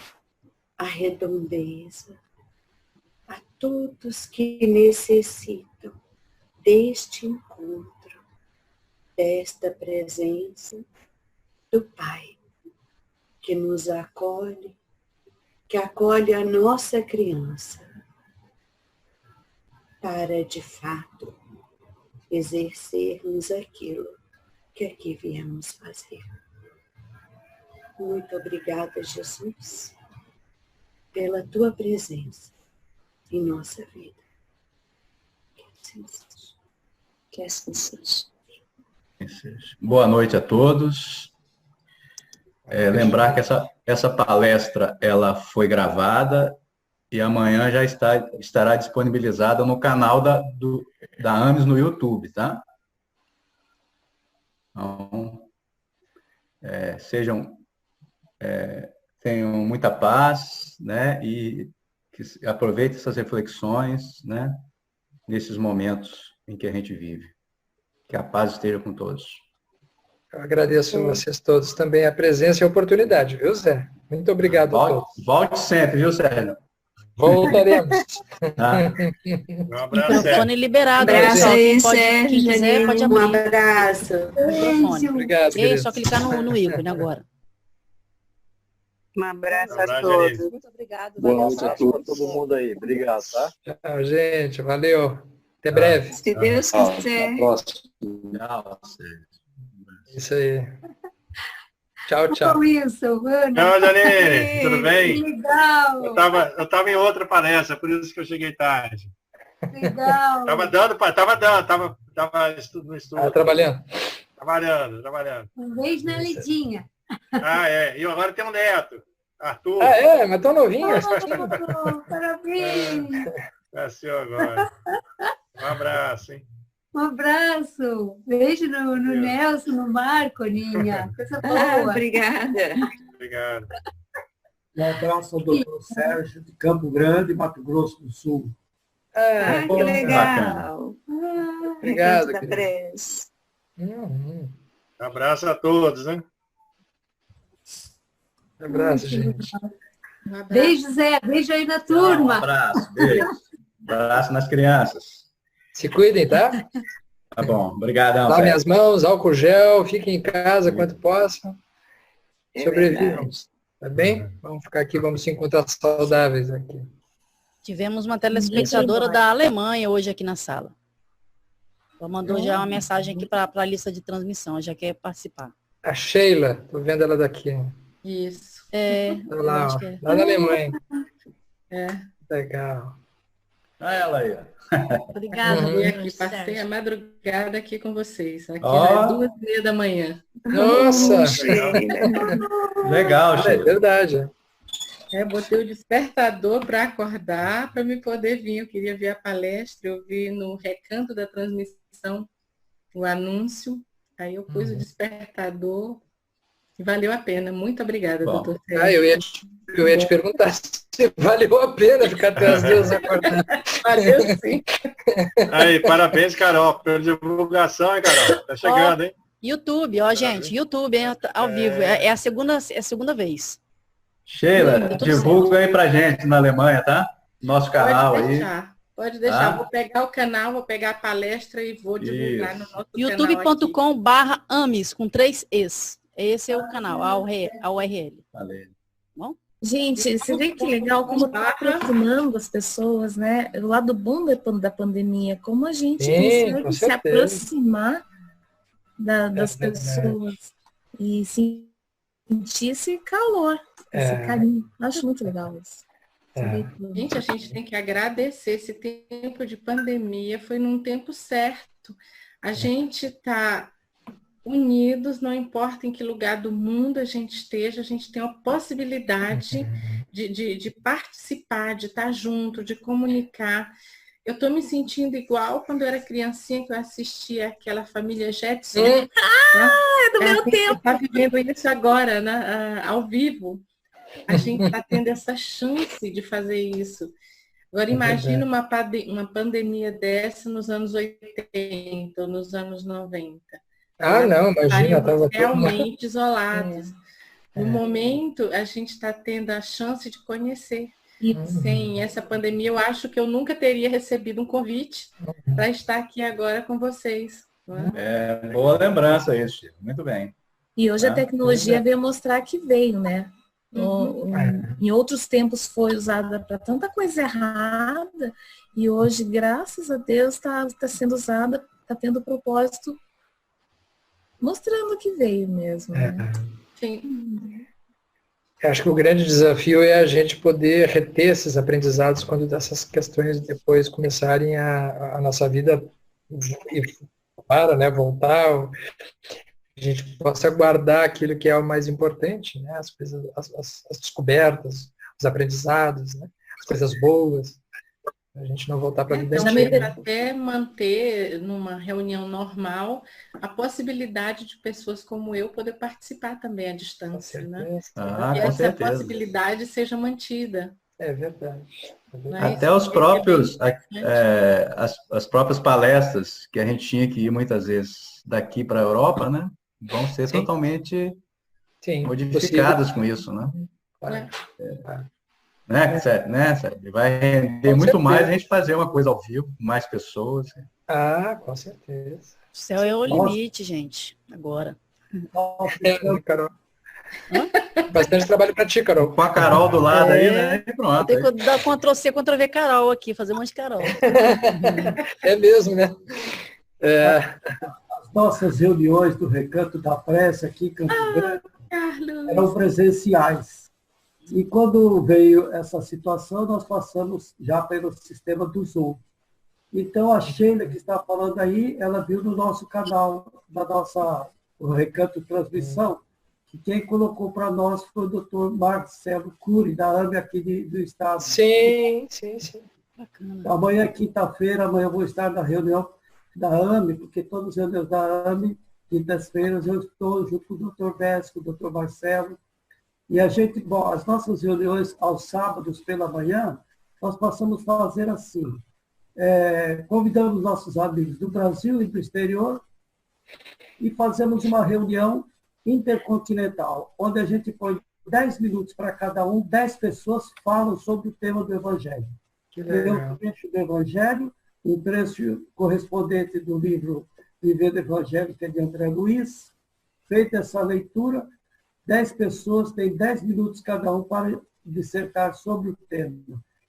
à redondeza, a todos que necessitam deste encontro, desta presença do Pai, que nos acolhe, que acolhe a nossa criança, para de fato exercermos aquilo que aqui viemos fazer. Muito obrigada, Jesus, pela tua presença em nossa vida. Que assim seja. Que assim seja. Boa noite a todos. Lembrar que essa palestra ela foi gravada e amanhã já estará disponibilizada no canal da AMES no YouTube, tá? Então, tenham muita paz, né? E que aproveitem essas reflexões, né? Nesses momentos em que a gente vive. Que a paz esteja com todos. Eu agradeço a vocês todos também a presença e a oportunidade, viu, Zé? Muito obrigado a todos. Volte sempre, viu, Sérgio? Voltaremos. Um abraço. Microfone liberado. Um abraço aí, quem quiser, pode abrir. Um abraço. Microfone. Obrigado, É só clicar no ícone agora. Um abraço a todos. Muito obrigado. Boa noite a todo mundo aí. Obrigado, tá? Tchau, gente. Valeu. Até breve. Se Deus quiser. Até a próxima. Tchau. Isso aí. Tchau, tchau. Wilson, Tchau, Janine. Tudo bem? Legal. Eu tava em outra palestra, por isso que eu cheguei tarde. Legal. Tava no estudo. Trabalhando. Trabalhando. Um beijo na Lidinha. E agora tem um neto, Arthur. Mas tão novinho. Parabéns. Nasceu agora. Um abraço, hein? Um abraço. Beijo no Nelson, no Marco, Ninha. Coisa boa. Obrigada. Obrigado. Um abraço ao doutor Sérgio, de Campo Grande, Mato Grosso do Sul. Que legal. Obrigado. Abraço a todos, né? Um abraço, gente. Beijo, Zé. Beijo aí na turma. Um abraço, beijo. Abraço nas crianças. Se cuidem, tá? Tá bom, obrigadão. Lavem as mãos, álcool gel, fiquem em casa quanto possam. Sobrevivam. Tá bem? Vamos ficar aqui, vamos se encontrar saudáveis aqui. Tivemos uma telespectadora da Alemanha hoje aqui na sala. Ela mandou já uma mensagem aqui para a lista de transmissão, já quer participar. A Sheila, tô vendo ela daqui. Isso. Tá lá, ó, lá na Alemanha. Legal. Olha ela aí, ó. Obrigada. Aqui, passei a madrugada aqui com vocês. Aqui já é 2h30 da manhã. Nossa! Legal, Sheila. É verdade. Botei o despertador para acordar, para me poder vir. Eu queria ver a palestra, eu vi no recanto da transmissão o anúncio. Aí eu pus o despertador e valeu a pena. Muito obrigada, doutor Sérgio. Eu ia te perguntar se valeu a pena ficar até as 2 acordando. Valeu sim. Aí, parabéns, Carol, pela divulgação, hein, Carol? Tá chegando, hein? YouTube, ó, gente. YouTube, hein, ao vivo. É a segunda vez. Sheila, divulga aí pra gente na Alemanha, tá? Nosso canal aí. Pode deixar. Vou pegar o canal, vou pegar a palestra e vou divulgar no nosso youtube.com/amis, com 3 Es. Esse é o canal, a URL. Valeu. Bom? Gente, você vê que legal como está aproximando as pessoas, né? O lado bom da pandemia, como a gente consegue se aproximar das pessoas e sentir esse calor, esse carinho. Acho muito legal isso. Gente, a gente tem que agradecer esse tempo de pandemia, foi num tempo certo. A gente está unidos, não importa em que lugar do mundo a gente esteja, a gente tem a possibilidade de participar, de estar junto, de comunicar. Eu estou me sentindo igual quando eu era criancinha, que eu assistia aquela família Jetson. É do meu tempo. Está vivendo isso agora, né? Ao vivo. A gente está tendo essa chance de fazer isso. Agora, imagina uma pandemia dessa nos anos 80 ou nos anos 90. Não, imagina. Estava realmente isolados. No momento, a gente está tendo a chance de conhecer. Sem essa pandemia, eu acho que eu nunca teria recebido um convite para estar aqui agora com vocês. Boa lembrança isso, Chico. Muito bem. E hoje a tecnologia veio mostrar que veio, né? Em outros tempos foi usada para tanta coisa errada e hoje, graças a Deus, está sendo usada, está tendo propósito, mostrando que veio mesmo. Né? Sim. Acho que o grande desafio é a gente poder reter esses aprendizados quando essas questões depois começarem a nossa vida voltar, a gente possa guardar aquilo que é o mais importante, né? As coisas, as descobertas, os aprendizados, né? As coisas boas, a gente não voltar para a vida antiga. Até manter numa reunião normal a possibilidade de pessoas como eu poder participar também à distância, né? E essa possibilidade seja mantida. É verdade. Até os próprios, as próprias palestras que a gente tinha que ir muitas vezes daqui para a Europa, né? Vão ser totalmente modificadas com isso, né? Sérgio? Vai render muito mais a gente fazer uma coisa ao vivo, com mais pessoas. Com certeza. O céu é o limite, gente, agora. Carol. Bastante trabalho para ti, Carol. Com a Carol do lado aí, né? E pronto. Tem que dar Ctrl+C, Ctrl+V Carol aqui, fazer um monte de Carol. É mesmo, né? As nossas reuniões do Recanto da Prece aqui em Campo Grande eram presenciais. E quando veio essa situação, nós passamos já pelo sistema do Zoom. Então, a Sheila que está falando aí, ela viu no nosso canal, o Recanto Transmissão, que quem colocou para nós foi o doutor Marcelo Cury, da AME aqui do estado. Sim. Bacana. Amanhã, quinta-feira, eu vou estar na reunião da AME, porque todas as reuniões da AME, quintas-feiras, eu estou junto com o doutor Bess, com o doutor Marcelo. E as nossas reuniões aos sábados pela manhã, nós passamos a fazer assim. Convidamos nossos amigos do Brasil e do exterior e fazemos uma reunião intercontinental, onde a gente põe 10 minutos para cada um, 10 pessoas falam sobre o tema do Evangelho. Um trecho do Evangelho, um trecho correspondente do livro Vivendo Evangélica de André Luiz. Feita essa leitura, 10 pessoas têm 10 minutos cada um para dissertar sobre o tema.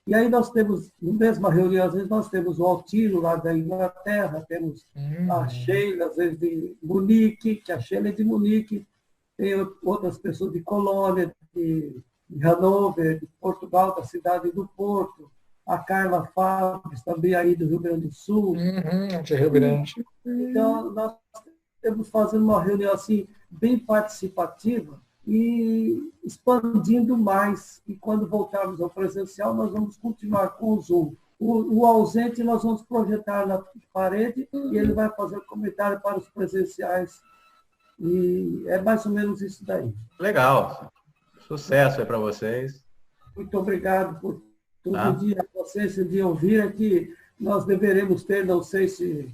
E aí nós temos, na mesma reunião, às vezes nós temos o Altino, lá da Inglaterra, temos a Sheila, às vezes de Munique, que a Sheila é de Munique, tem outras pessoas de Colônia, de Hannover, de Portugal, da cidade do Porto, a Carla Fábio, também aí do Rio Grande do Sul. De Rio Grande. Então, nós estamos fazendo uma reunião assim, bem participativa, e expandindo mais. E quando voltarmos ao presencial, nós vamos continuar com o Zoom. O ausente nós vamos projetar na parede e ele vai fazer comentário para os presenciais. E é mais ou menos isso daí. Legal. Sucesso aí para vocês. Muito obrigado por todo dia vocês de ouvir aqui. Nós deveremos ter, não sei se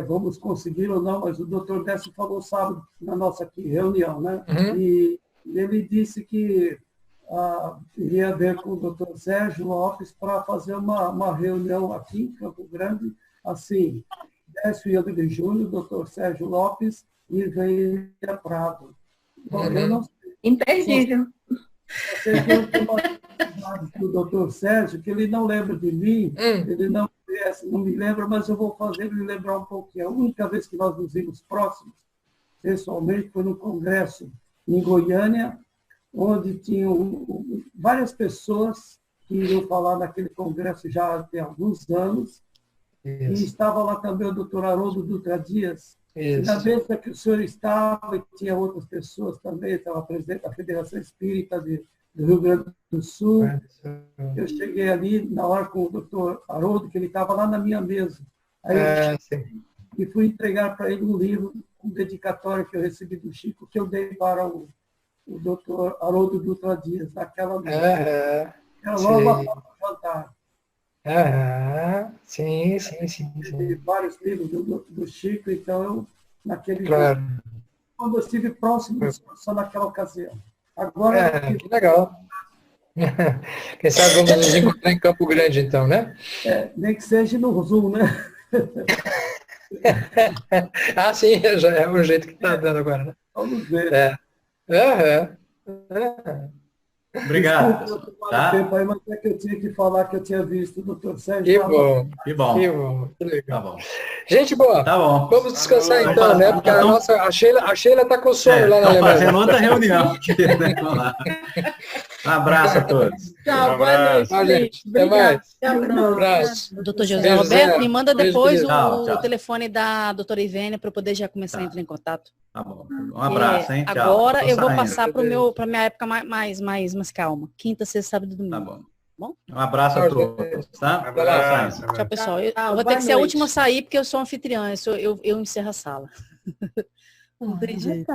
vamos conseguir ou não, mas o doutor Décio falou sábado na nossa aqui, reunião, né? E ele disse que iria ver com o doutor Sérgio Lopes para fazer uma reunião aqui em Campo Grande, assim, Décio Iangue Júnior, doutor Sérgio Lopes e Veia Prado. Bom, eu não sei. Imperdível. Vocês vão ter uma do doutor Sérgio, que ele não lembra de mim, ele não conhece, não me lembra, mas eu vou fazer ele lembrar um pouquinho. A única vez que nós nos vimos próximos, pessoalmente, foi no congresso em Goiânia, onde tinham várias pessoas que iriam falar naquele congresso já há alguns anos, e estava lá também o doutor Haroldo Dutra Dias. Na mesa que o senhor estava, e tinha outras pessoas também, estava presidente da Federação Espírita do Rio Grande do Sul. Eu cheguei ali na hora com o doutor Haroldo, que ele estava lá na minha mesa. Aí eu cheguei e fui entregar para ele um livro, um dedicatório que eu recebi do Chico, que eu dei para o doutor Haroldo Dutra Dias, naquela mesa. Era logo após o jantar. Sim. Tem vários livros do Chico, então eu, naquele quando eu estive próximo, só naquela ocasião. Agora, que legal. Quem sabe vamos nos encontrar em Campo Grande, então, né? Nem que seja no Zoom, né? Sim, já é o jeito que está dando agora, né? Vamos ver. Obrigado. Desculpa, tempo aí, mas é que eu tinha que falar que eu tinha visto o doutor Sérgio. Que bom. Que legal. Tá bom. Gente boa, tá bom. Vamos descansar então, né? Porque a Sheila está com sono lá na Alemanha. Fazendo outra reunião. Um abraço a todos. Tchau, boa noite. Tchau, gente. Até mais. Um abraço. Doutor José Roberto, me manda depois o telefone da doutora Ivênia para eu poder já começar a entrar em contato. Tá bom. Um abraço, hein? Tchau. Agora eu vou passar para minha época mais calma. Quinta, sexta, sábado e domingo. Tá bom. Bom? Um abraço a todos, tá? Abraço. Tchau, pessoal. Eu vou ter que ser a última a sair, porque eu sou anfitriã. Eu encerro a sala. Não tem jeito.